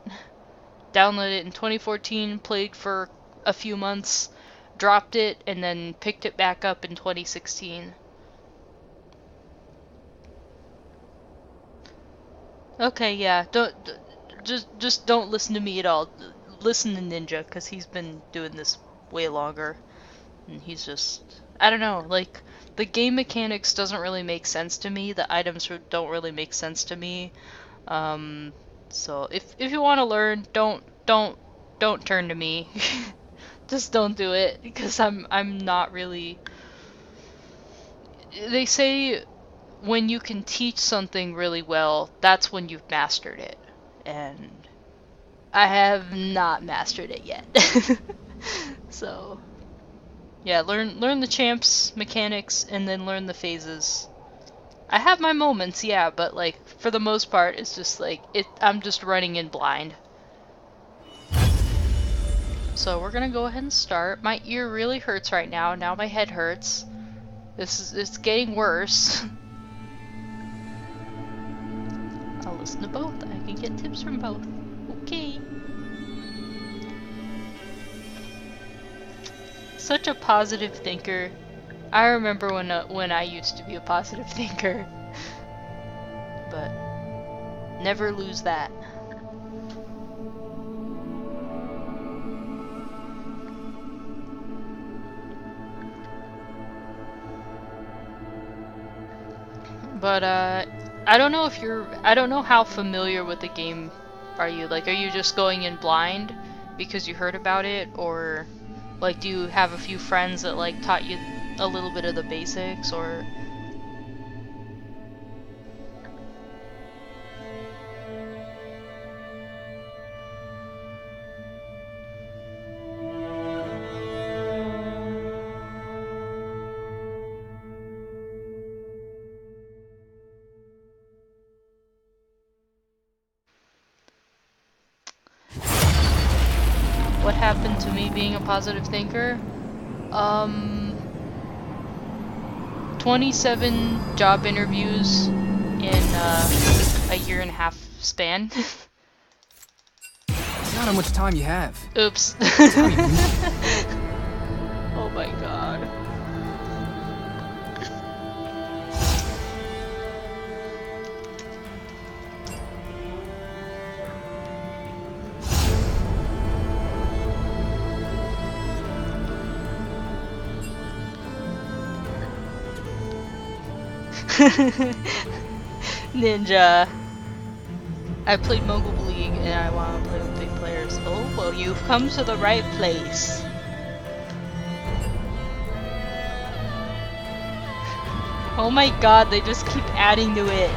Downloaded it in 2014, played for a few months, dropped it, and then picked it back up in 2016. Okay, yeah, just don't listen to me at all. Listen to Ninja, because he's been doing this way longer. And he's just, I don't know, like, the game mechanics doesn't really make sense to me. The items don't really make sense to me. So if you want to learn, don't turn to me. Just don't do it, because I'm not really... They say when you can teach something really well, that's when you've mastered it. And I have not mastered it yet. So yeah, learn the champs mechanics and then learn the phases. I have my moments, yeah, but like for the most part it's just like I'm just running in blind. So we're gonna go ahead and start. My ear really hurts right now. Now my head hurts. It's getting worse. I'll listen to both. I can get tips from both. Okay. Such a positive thinker. I remember when I used to be a positive thinker. But never lose that. But I don't know I don't know how familiar with the game are you? Like, are you just going in blind because you heard about it, or like do you have a few friends that like taught you a little bit of the basics, or? What happened to me being a positive thinker? 27 job interviews in a year and a half span. It's not how much time you have. Oops. Oh my god. Ninja. I played Mobile League and I want to play with big players. Oh, well, you've come to the right place. Oh my god, they just keep adding to it.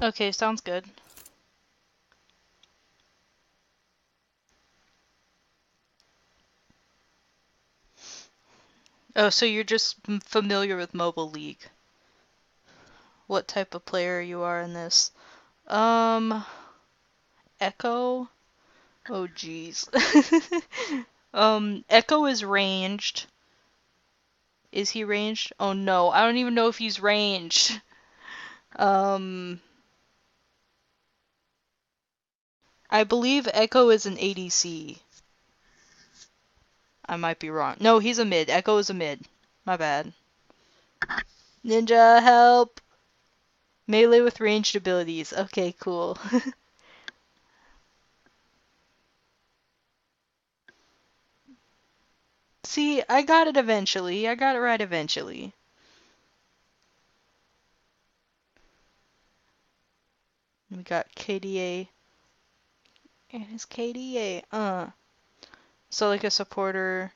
Okay, sounds good. Oh, so you're just familiar with Mobile League. What type of player you are in this? Echo? Oh, jeez. Echo is ranged. Is he ranged? Oh no, I don't even know if he's ranged. I believe Echo is an ADC. I might be wrong. No, he's a mid. Echo is a mid. My bad. Ninja, help! Melee with ranged abilities. Okay, cool. See, I got it eventually. I got it right eventually. We got KDA. And his KDA. So like a supporter.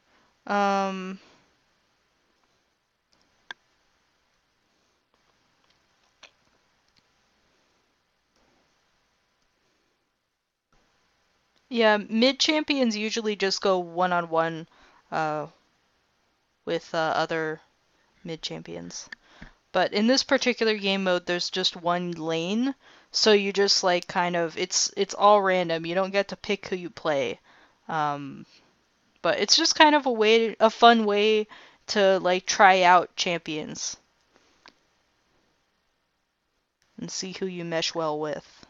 Yeah, mid champions usually just go one-on-one with other mid champions. But in this particular game mode, there's just one lane, so you just like kind of it's all random. You don't get to pick who you play. But it's just kind of a fun way to like try out champions and see who you mesh well with.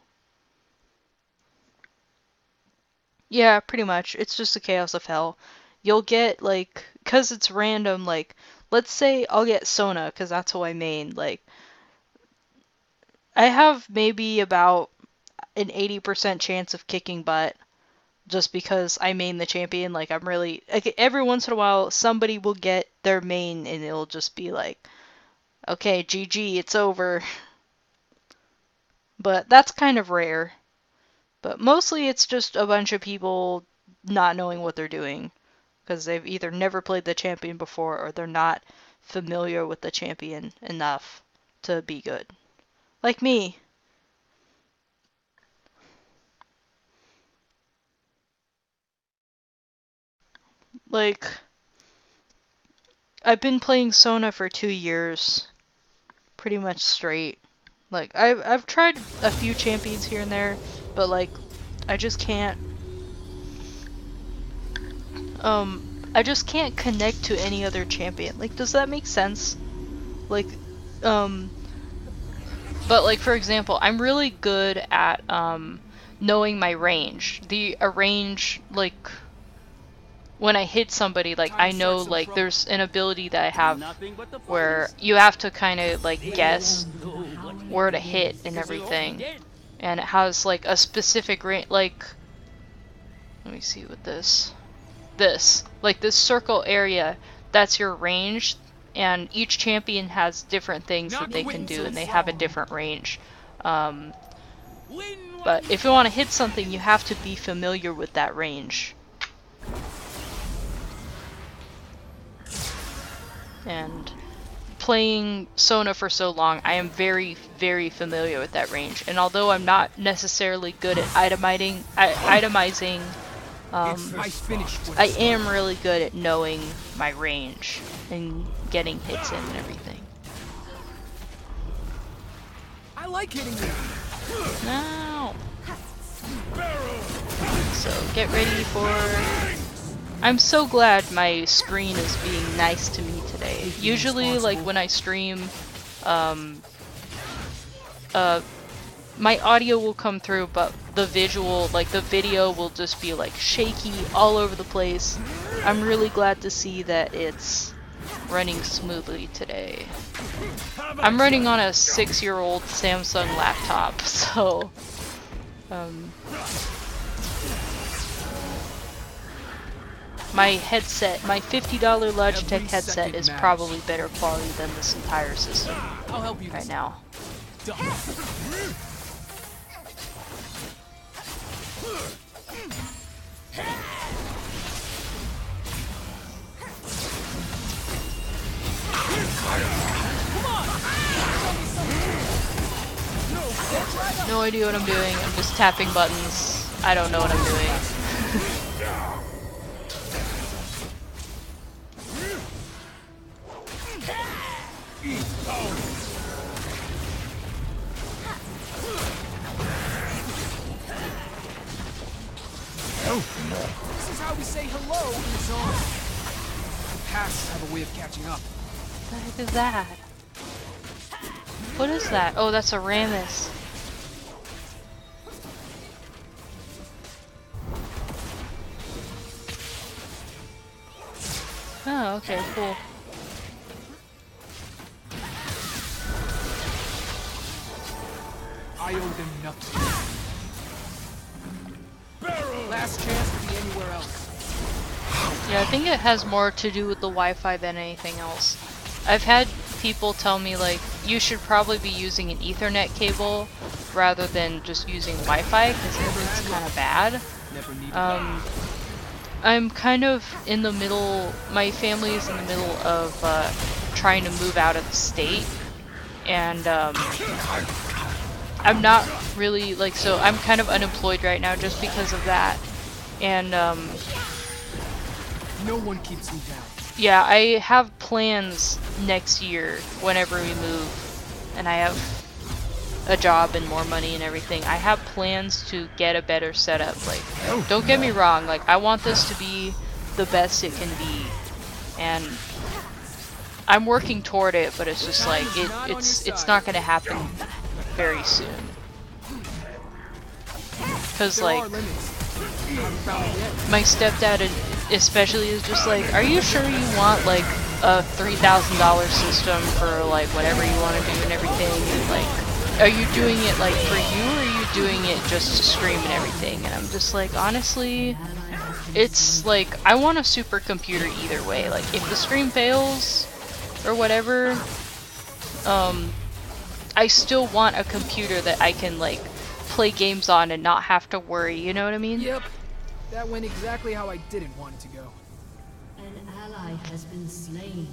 Yeah, pretty much. It's just the chaos of hell. You'll get, like, because it's random, like, let's say I'll get Sona, because that's who I main. Like, I have maybe about an 80% chance of kicking butt just because I main the champion. Like, I'm really, like, every once in a while, somebody will get their main, and it'll just be like, okay, GG, it's over. But that's kind of rare. But mostly it's just a bunch of people not knowing what they're doing because they've either never played the champion before or they're not familiar with the champion enough to be good. Like me. Like, I've been playing Sona for 2 years, pretty much straight. Like, I've tried a few champions here and there, but like, I just can't I just can't connect to any other champion. Like, does that make sense? Like, but like, for example, I'm really good at, knowing my range. A range, like, when I hit somebody, like, I know, like, there's an ability that I have where you have to kind of, like, guess where to hit and everything. And it has, like, a specific range, like, let me see what this, like, this circle area, that's your range, and each champion has different things that they can do, and they have a different range. But if you want to hit something, you have to be familiar with that range. And playing Sona for so long, I am very, very familiar with that range. And although I'm not necessarily good at itemizing, I am really good at knowing my range and getting hits in and everything. I like hitting you. No. So get ready for. I'm so glad my screen is being nice to me today. Usually, like when I stream, my audio will come through, but the visual, like the video will just be like shaky all over the place. I'm really glad to see that it's running smoothly today. I'm running on a 6-year-old Samsung laptop, so my headset, my $50 Logitech headset is probably better quality than this entire system I'll help you right now. No idea what I'm doing. I'm just tapping buttons. I don't know what I'm doing. This is how we say hello in the zone. Pasts have a way of catching up. What the heck is that? What is that? Oh, that's a Ramus. Oh, okay, cool. I owe them nothing. Last chance to be anywhere else. Yeah, I think it has more to do with the Wi-Fi than anything else. I've had people tell me, like, you should probably be using an Ethernet cable rather than just using Wi-Fi, because it's kind of bad. I'm kind of in the middle, my family is in the middle of trying to move out of the state, and I'm not really, like, so I'm kind of unemployed right now just because of that, and no one keeps me down. yeah, I have plans next year whenever we move, and I have a job and more money and everything. I have plans to get a better setup. Like, don't get me wrong, like, I want this to be the best it can be, and I'm working toward it, but it's just like it's not gonna happen very soon. Cause like my stepdad especially is just like, are you sure you want like a $3,000 system for like whatever you want to do and everything? And like, are you doing it like for you, or are you doing it just to stream and everything? And I'm just like, honestly, it's like, I want a supercomputer either way. Like, if the stream fails or whatever, I still want a computer that I can like play games on and not have to worry, you know what I mean? Yep. That went exactly how I didn't want it to go. An ally has been slain.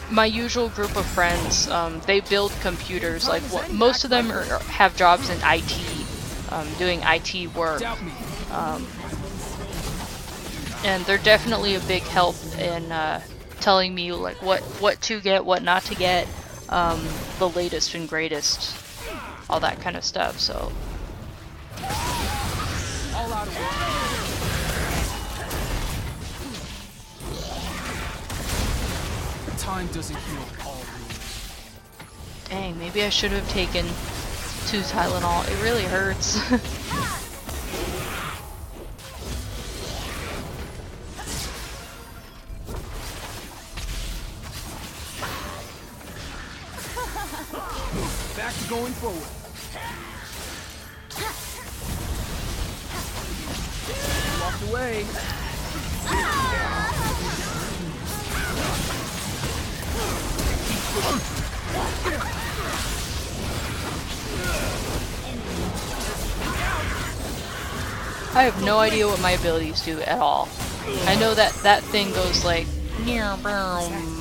My usual group of friends, they build computers. Like, most of them have jobs in IT, doing IT work. And they're definitely a big help in telling me like what to get, what not to get, the latest and greatest, all that kind of stuff. So. All out of it. Time doesn't heal all wounds. Dang, maybe I should have taken 2 Tylenol. It really hurts. Back to going forward. Walked away. I have no idea what my abilities do at all. I know that that thing goes like near boom.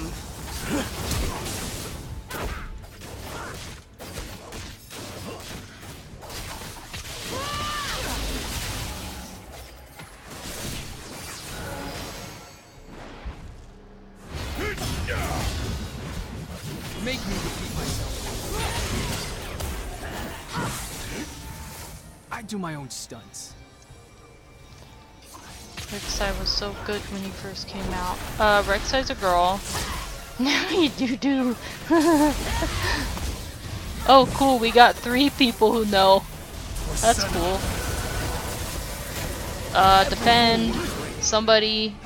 Make me repeat myself. I do my own stunts. Rek'Sai was so good when he first came out. Rek'Sai's a girl. Now you do. Oh, cool. We got 3 people who know. That's cool. Defend. Somebody.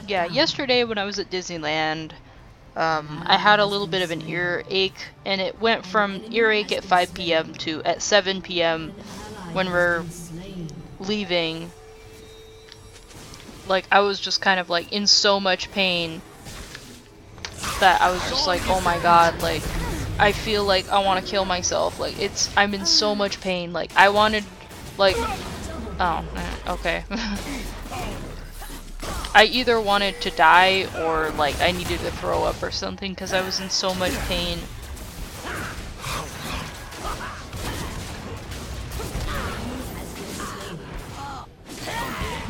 Yeah, yesterday when I was at Disneyland, I had a little bit of an earache, and it went from earache at 5 p.m. to at 7 p.m. when we're leaving. Like, I was just kind of like in so much pain that I was just like, oh my god, like, I feel like I want to kill myself. Like, I'm in so much pain. Like, I wanted, like, oh, okay. I either wanted to die or like I needed to throw up or something because I was in so much pain.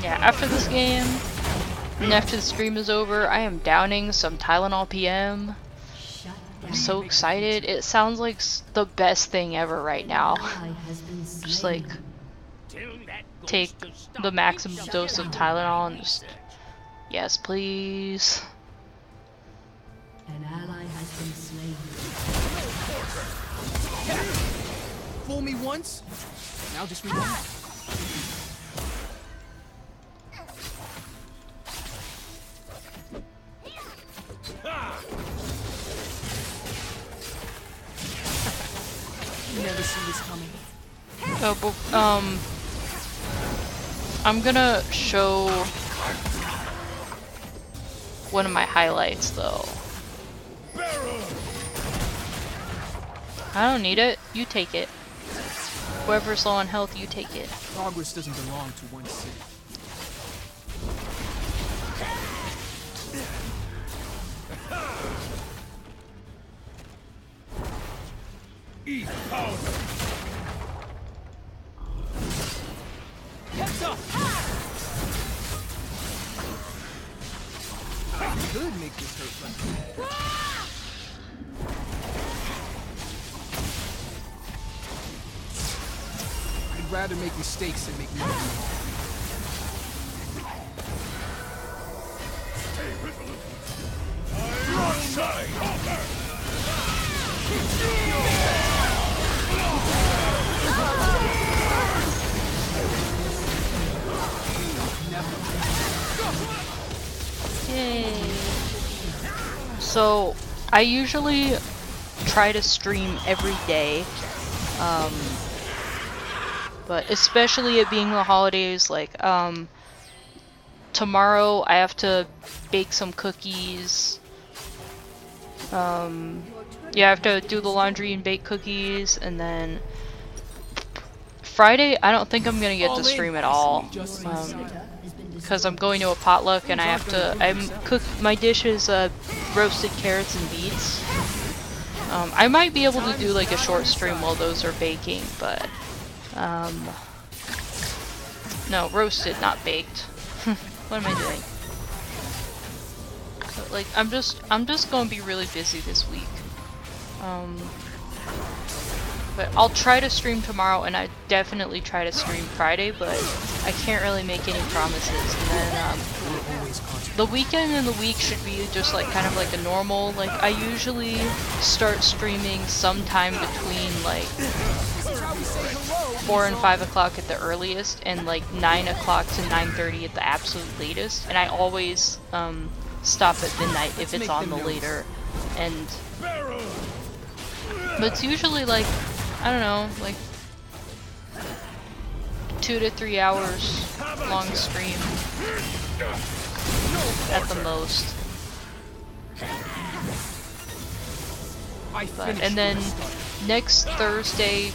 Yeah, after this game, and after the stream is over, I am downing some Tylenol PM. I'm so excited. It sounds like the best thing ever right now. Just like take the maximum dose of Tylenol and just... Yes, please. An ally has been slain. Fool me once, now just relax. You never see this coming. Oh, but, I'm gonna show one of my highlights, though. I don't need it. You take it. Whoever's low on health, you take it. Progress doesn't belong to one city. Eat power. Heads up! I could make this hurt less. I'd rather make mistakes than make nothing. Yay. So, I usually try to stream every day, but especially it being the holidays, like, tomorrow I have to bake some cookies. Yeah, I have to do the laundry and bake cookies, and then Friday I don't think I'm gonna get to stream at all, because I'm going to a potluck and I have to, my dish is roasted carrots and beets. I might be able to do like a short stream while those are baking, but no, roasted, not baked. What am I doing? But, like, I'm just gonna be really busy this week. But I'll try to stream tomorrow, and I definitely try to stream Friday, but I can't really make any promises. And then the weekend and the week should be just like kind of like a normal. Like, I usually start streaming sometime between like 4 and 5 o'clock at the earliest, and like 9 o'clock to 9:30 at the absolute latest. And I always stop at midnight if it's on the later end. But it's usually like, I don't know, like 2 to 3 hours long stream at the most. But, and then next Thursday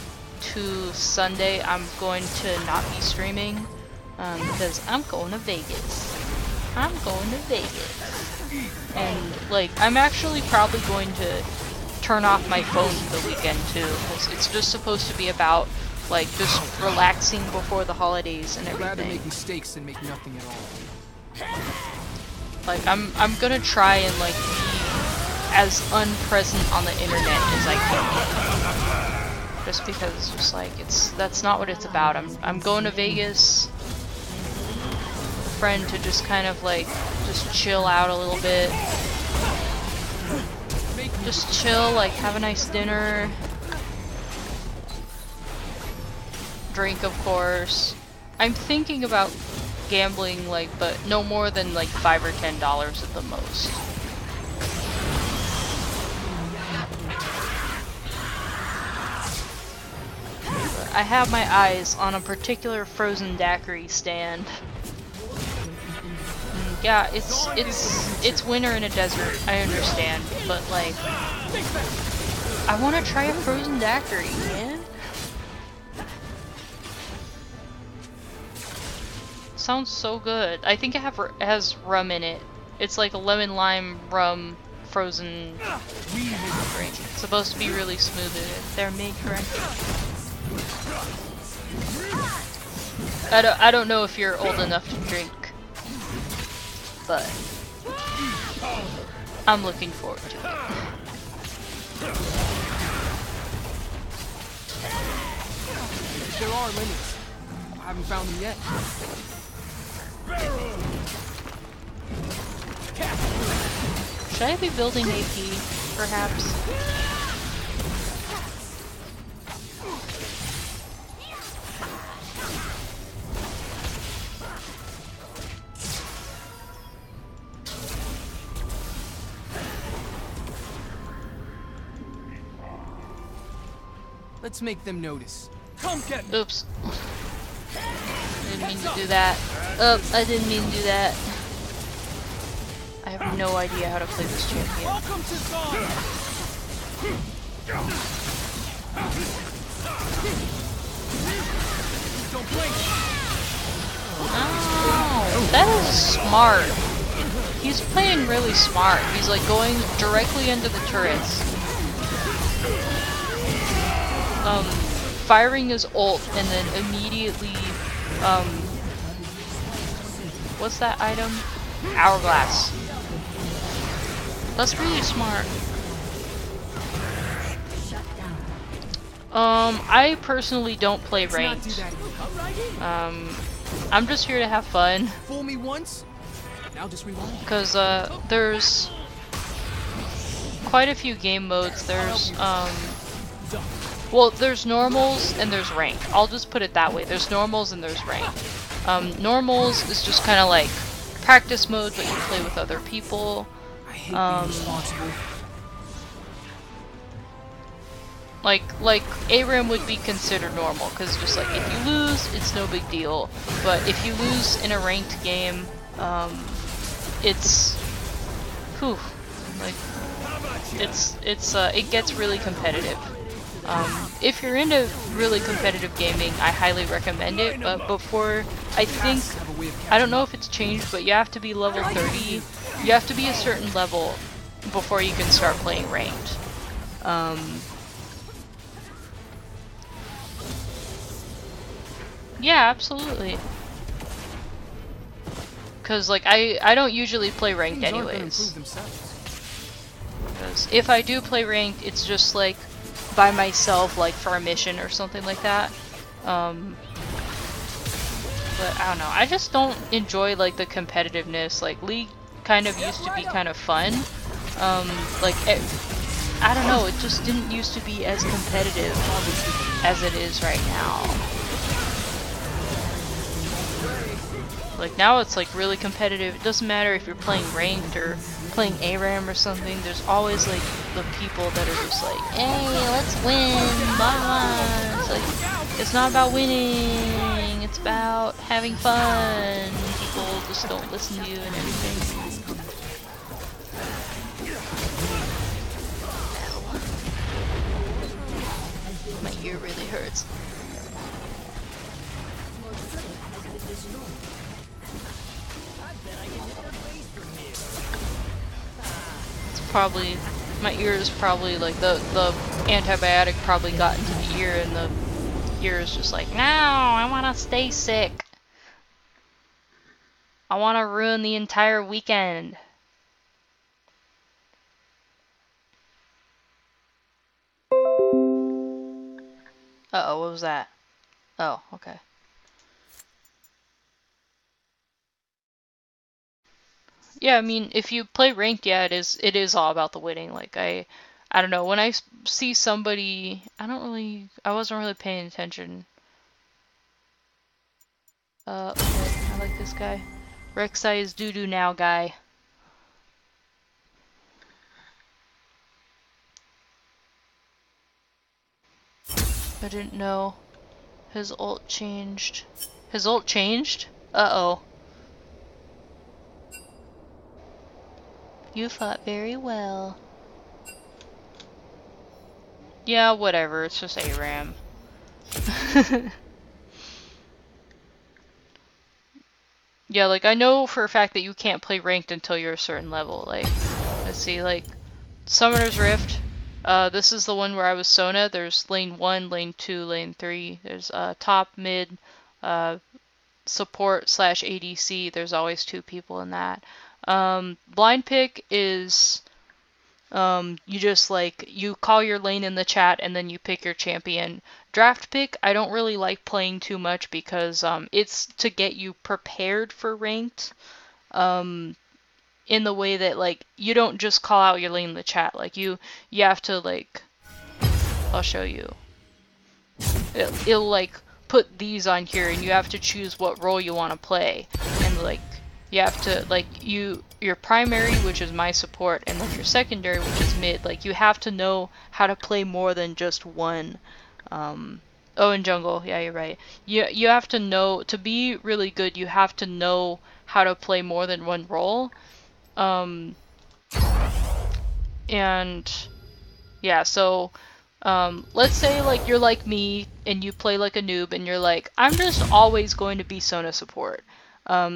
to Sunday I'm going to not be streaming because I'm going to Vegas. I'm going to Vegas. And like, I'm actually probably going to turn off my phone the weekend too, because it's just supposed to be about like just relaxing before the holidays and everything. I'd rather make mistakes than make nothing at all. Like, I'm gonna try and like be as unpresent on the internet as I can, just because it's just like that's not what it's about. I'm going to Vegas, friend, to just kind of like just chill out a little bit. Just chill, like have a nice dinner. Drink, of course. I'm thinking about gambling, like, but no more than like $5 or $10 at the most. But I have my eyes on a particular frozen daiquiri stand. And yeah, it's winter in a desert. I understand, but like, I want to try a frozen daiquiri, man. Sounds so good. I think it has rum in it. It's like a lemon lime rum frozen drink. It's supposed to be really smooth if they're made correctly. I don't know if you're old enough to drink, but I'm looking forward to it. There are limits. I haven't found them yet. Should I be building AP, perhaps? Let's make them notice. Come get me. Oops. I didn't mean to do that. Oh, I didn't mean to do that. I have no idea how to play this champion. Welcome to Zon. Don't blink. Oh, that is smart. He's playing really smart. He's like going directly into the turrets. Firing his ult and then immediately, what's that item? Hourglass. That's really smart. I personally don't play ranked. I'm just here to have fun. Fool me once. Now just rewind. Because there's quite a few game modes. There's well, there's normals and there's rank. I'll just put it that way. There's normals and there's rank. Normals is just kind of like practice mode, but you play with other people. I hate being responsible. Like ARAM would be considered normal, because just like if you lose, it's no big deal. But if you lose in a ranked game, it's, whew, like it gets really competitive. If you're into really competitive gaming, I highly recommend it. But before, I think, I don't know if it's changed, but you have to be level 30. You have to be a certain level before you can start playing ranked. Yeah, absolutely. Cause like I don't usually play ranked anyways. Because if I do play ranked, it's just like by myself, like for a mission or something like that. But I don't know. I just don't enjoy like the competitiveness. Like League kind of used to be kind of fun. I don't know. It just didn't used to be as competitive as it is right now. Like now it's like really competitive. It doesn't matter if you're playing ranked or playing ARAM or something. There's always like the people that are just like, hey, let's win, blah blah. It's like, it's not about winning. It's about having fun. People just don't listen to you and everything. Ow. My ear really hurts. Probably, my ear is probably like the antibiotic probably got into the ear and the ear is just like, no, I want to stay sick. I want to ruin the entire weekend. Uh-oh, what was that? Oh, okay. Yeah, I mean, if you play ranked, yeah, it is all about the winning. Like I don't know, when I see somebody, I wasn't really paying attention. Okay, I like this guy. Rek'Sai is doo-doo now guy. I didn't know his ult changed. His ult changed? Uh-oh. You fought very well. Yeah, whatever, it's just ARAM. Yeah, like, I know for a fact that you can't play ranked until you're a certain level. Like, let's see, like, Summoner's Rift. This is the one where I was Sona. There's lane 1, lane 2, lane 3. There's top, mid, support / ADC. There's always 2 people in that. Blind pick is you just like you call your lane in the chat and then you pick your champion. Draft pick I don't really like playing too much because it's to get you prepared for ranked. In the way that like you don't just call out your lane in the chat. Like you have to like I'll show you. It'll like put these on here and you have to choose what role you want to play. And like you have to like your primary, which is my support, and then your secondary, which is mid. Like you have to know how to play more than just one. Oh, in jungle, yeah, you're right. You have to know to be really good. You have to know how to play more than one role. And yeah, so let's say like you're like me and you play like a noob and you're like, I'm just always going to be Sona support.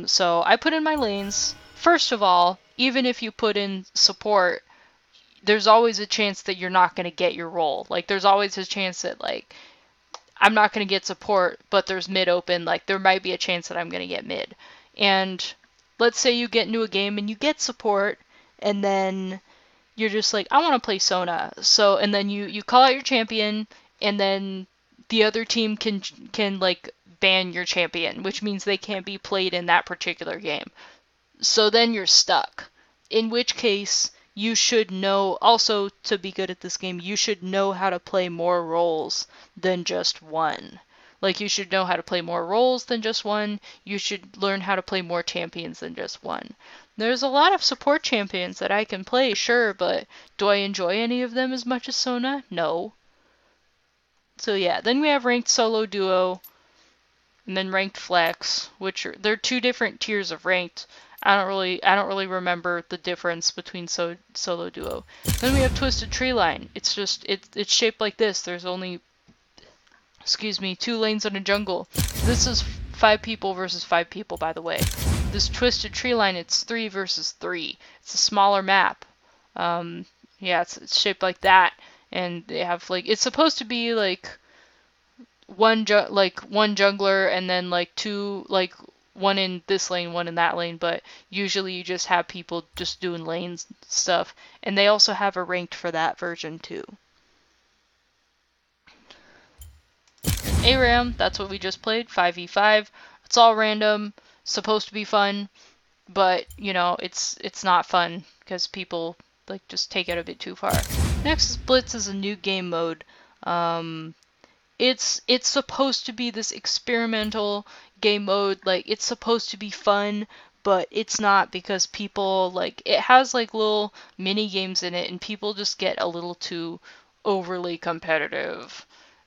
So I put in my lanes. First of all, even if you put in support, there's always a chance that you're not going to get your role. Like there's always a chance that like I'm not going to get support, but there's mid open. Like there might be a chance that I'm going to get mid. And let's say you get into a game and you get support and then you're just like, I want to play Sona. So, and then you call out your champion, and then the other team can like ban your champion, which means they can't be played in that particular game. So then you're stuck. In which case, you should know, also to be good at this game, you should know how to play more roles than just one. Like, you should know how to play more roles than just one. You should learn how to play more champions than just one. There's a lot of support champions that I can play, sure, but do I enjoy any of them as much as Sona? No. So yeah, then we have ranked solo duo, and then ranked flex, which they're 2 different tiers of ranked. I don't really remember the difference between solo duo. Then we have twisted tree line. It's just it's shaped like this. There's only 2 lanes in a jungle. This is 5 people versus 5 people, by the way. This twisted tree line, it's 3 versus 3. It's a smaller map. Yeah, it's shaped like that, and they have like it's supposed to be like one jungler and then like 2 like one in this lane, one in that lane, but usually you just have people just doing lanes stuff, and they also have a ranked for that version too. ARAM, that's what we just played, 5v5. It's all random, supposed to be fun, but you know, it's not fun because people like just take it a bit too far. Nexus Blitz is a new game mode. It's supposed to be this experimental game mode, like it's supposed to be fun, but it's not because people like it has like little mini games in it and people just get a little too overly competitive.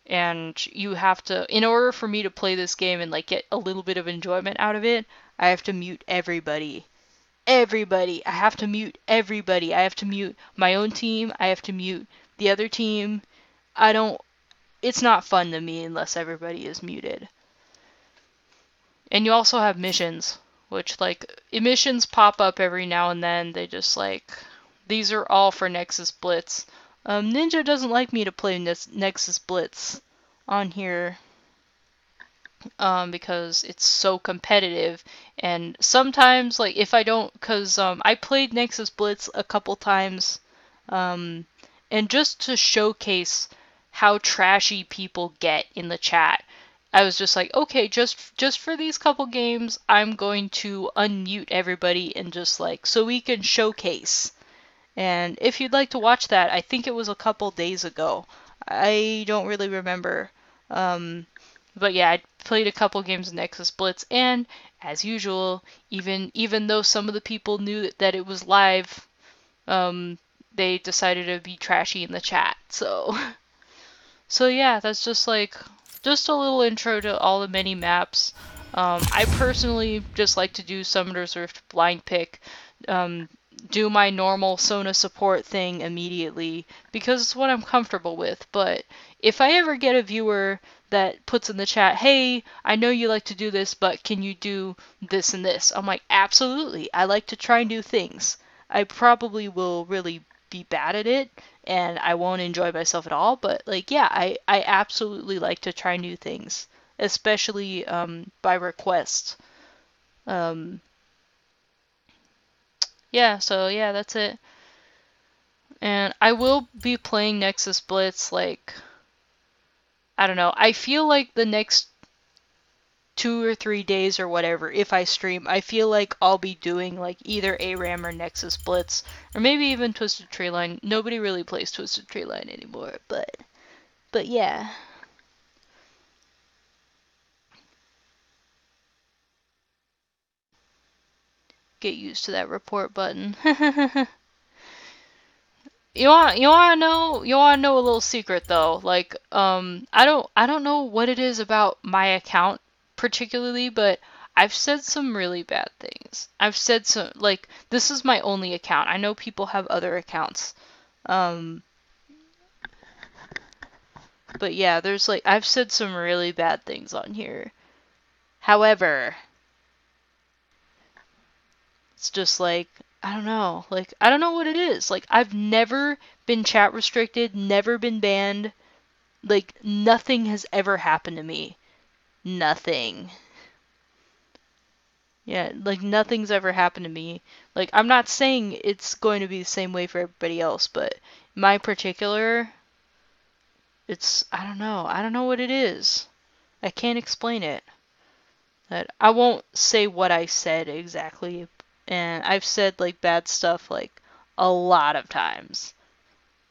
And you have to, in order for me to play this game and like get a little bit of enjoyment out of it, I have to mute everybody. Everybody. I have to mute everybody. I have to mute my own team. I have to mute the other team. It's not fun to me unless everybody is muted. And you also have missions, which like missions pop up every now and then. They just like, these are all for Nexus Blitz. Ninja doesn't like me to play Nexus Blitz on here because it's so competitive, and sometimes like if I don't, because I played Nexus Blitz a couple times, and just to showcase how trashy people get in the chat. I was just like, okay, just for these couple games, I'm going to unmute everybody and just like, so we can showcase. And if you'd like to watch that, I think it was a couple days ago. I don't really remember. But yeah, I played a couple games of Nexus Blitz, and as usual, even though some of the people knew that it was live, they decided to be trashy in the chat. So, so yeah, that's just like just a little intro to all the mini maps. I personally just like to do Summoner's Rift blind pick, do my normal Sona support thing immediately because it's what I'm comfortable with. But if I ever get a viewer that puts in the chat, hey, I know you like to do this, but can you do this and this? I'm like, absolutely. I like to try new things. I probably will really be bad at it and I won't enjoy myself at all, but like, yeah, I absolutely like to try new things, especially by request. Yeah, so yeah, that's it. And I will be playing Nexus Blitz, like, I don't know, I feel like the next 2 or 3 days or whatever, if I stream, I feel like I'll be doing like either ARAM or Nexus Blitz, or maybe even Twisted Treeline. Nobody really plays Twisted Treeline anymore, but yeah. Get used to that report button. You wanna know a little secret though. Like I don't know what it is about my account particularly, but I've said some really bad things. I've said some, like, this is my only account. I know people have other accounts. But yeah, there's like I've said some really bad things on here. However, it's just like, I don't know. Like, I don't know what it is. Like, I've never been chat restricted, never been banned. Like, nothing has ever happened to me. Nothing. Yeah, like, nothing's ever happened to me. Like, I'm not saying it's going to be the same way for everybody else, but my particular, it's, I don't know. I don't know what it is. I can't explain it. That I won't say what I said exactly, and I've said like bad stuff like a lot of times.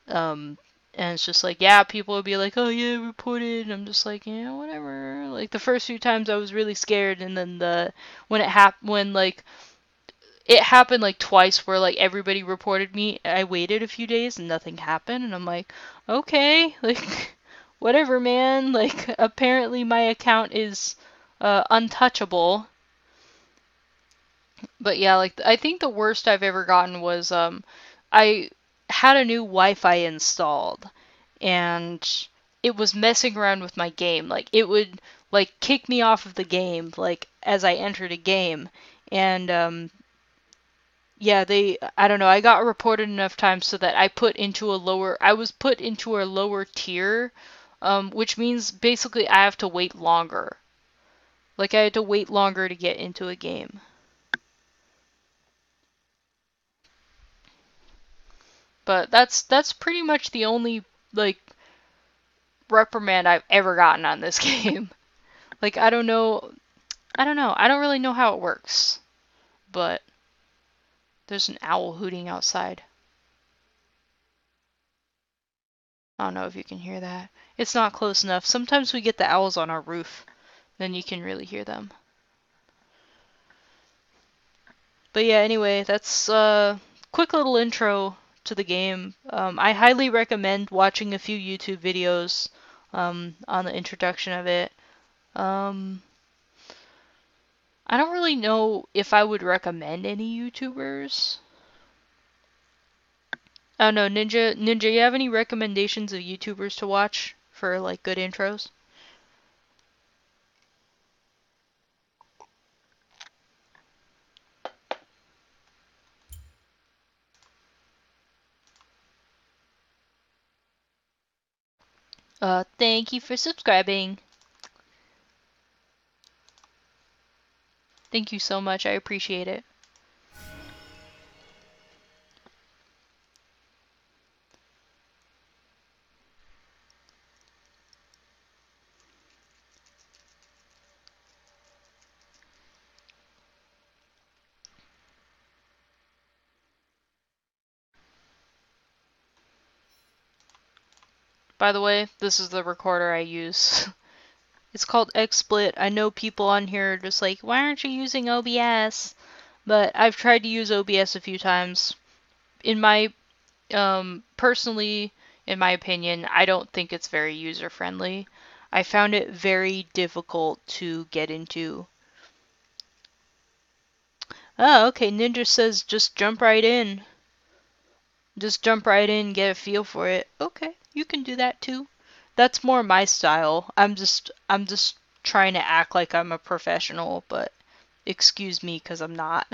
And it's just like, yeah, people would be like, oh yeah, report it, and I'm just like, yeah, whatever. Like the first few times I was really scared, and then when like it happened like twice where like everybody reported me, I waited a few days and nothing happened, and I'm like, okay, like whatever, man. Like apparently my account is untouchable. But yeah, like I think the worst I've ever gotten was I had a new Wi-Fi installed and it was messing around with my game. Like it would like kick me off of the game like as I entered a game. And yeah, I don't know, I got reported enough times so that I was put into a lower tier, which means basically I have to wait longer. Like I had to wait longer to get into a game. But that's pretty much the only like reprimand I've ever gotten on this game. Like I don't know. I don't really know how it works. But there's an owl hooting outside. I don't know if you can hear that. It's not close enough. Sometimes we get the owls on our roof. Then you can really hear them. But yeah, anyway, that's a quick little intro to the game. I highly recommend watching a few YouTube videos on the introduction of it. I don't really know if I would recommend any YouTubers. Oh no, Ninja, you have any recommendations of YouTubers to watch for like good intros? Thank you for subscribing. Thank you so much, I appreciate it. by the way. This is the recorder I use. It's called XSplit. I know people on here are just like, why aren't you using OBS? But I've tried to use OBS a few times. In my, personally, in my opinion, I don't think it's very user-friendly. I found it very difficult to get into. Oh, okay, Ninja says just jump right in. Just jump right in and get a feel for it. Okay, you can do that too. That's more my style. I'm just trying to act like I'm a professional, but excuse me because I'm not.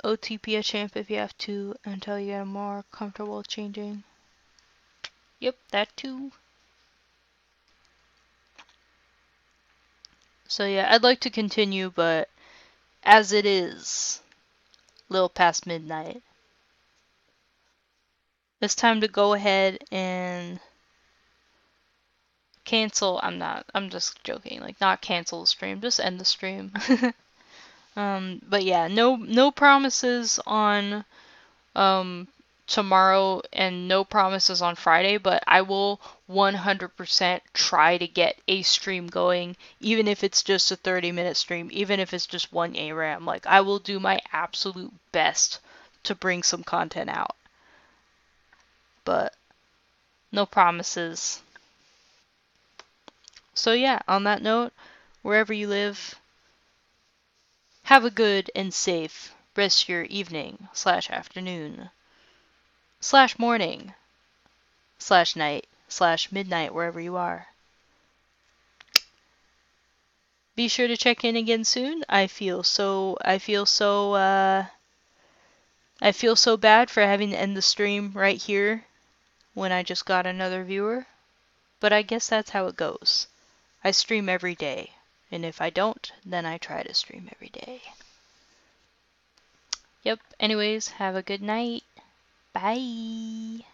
OTP a champ if you have to until you get more comfortable changing. Yep, that too. So yeah, I'd like to continue, but as it is, a little past midnight, it's time to go ahead and cancel. I'm just joking. Like, not cancel the stream, just end the stream. But yeah, no promises on tomorrow and no promises on Friday, but I will 100% try to get a stream going, even if it's just a 30-minute stream, even if it's just one ARAM. Like, I will do my absolute best to bring some content out. But no promises. So yeah, on that note, wherever you live, have a good and safe rest of your evening / afternoon / morning / night / midnight, wherever you are. Be sure to check in again soon. I feel so bad for having to end the stream right here when I just got another viewer, but I guess that's how it goes. I stream every day, and if I don't, then I try to stream every day. Yep, anyways, have a good night. Bye.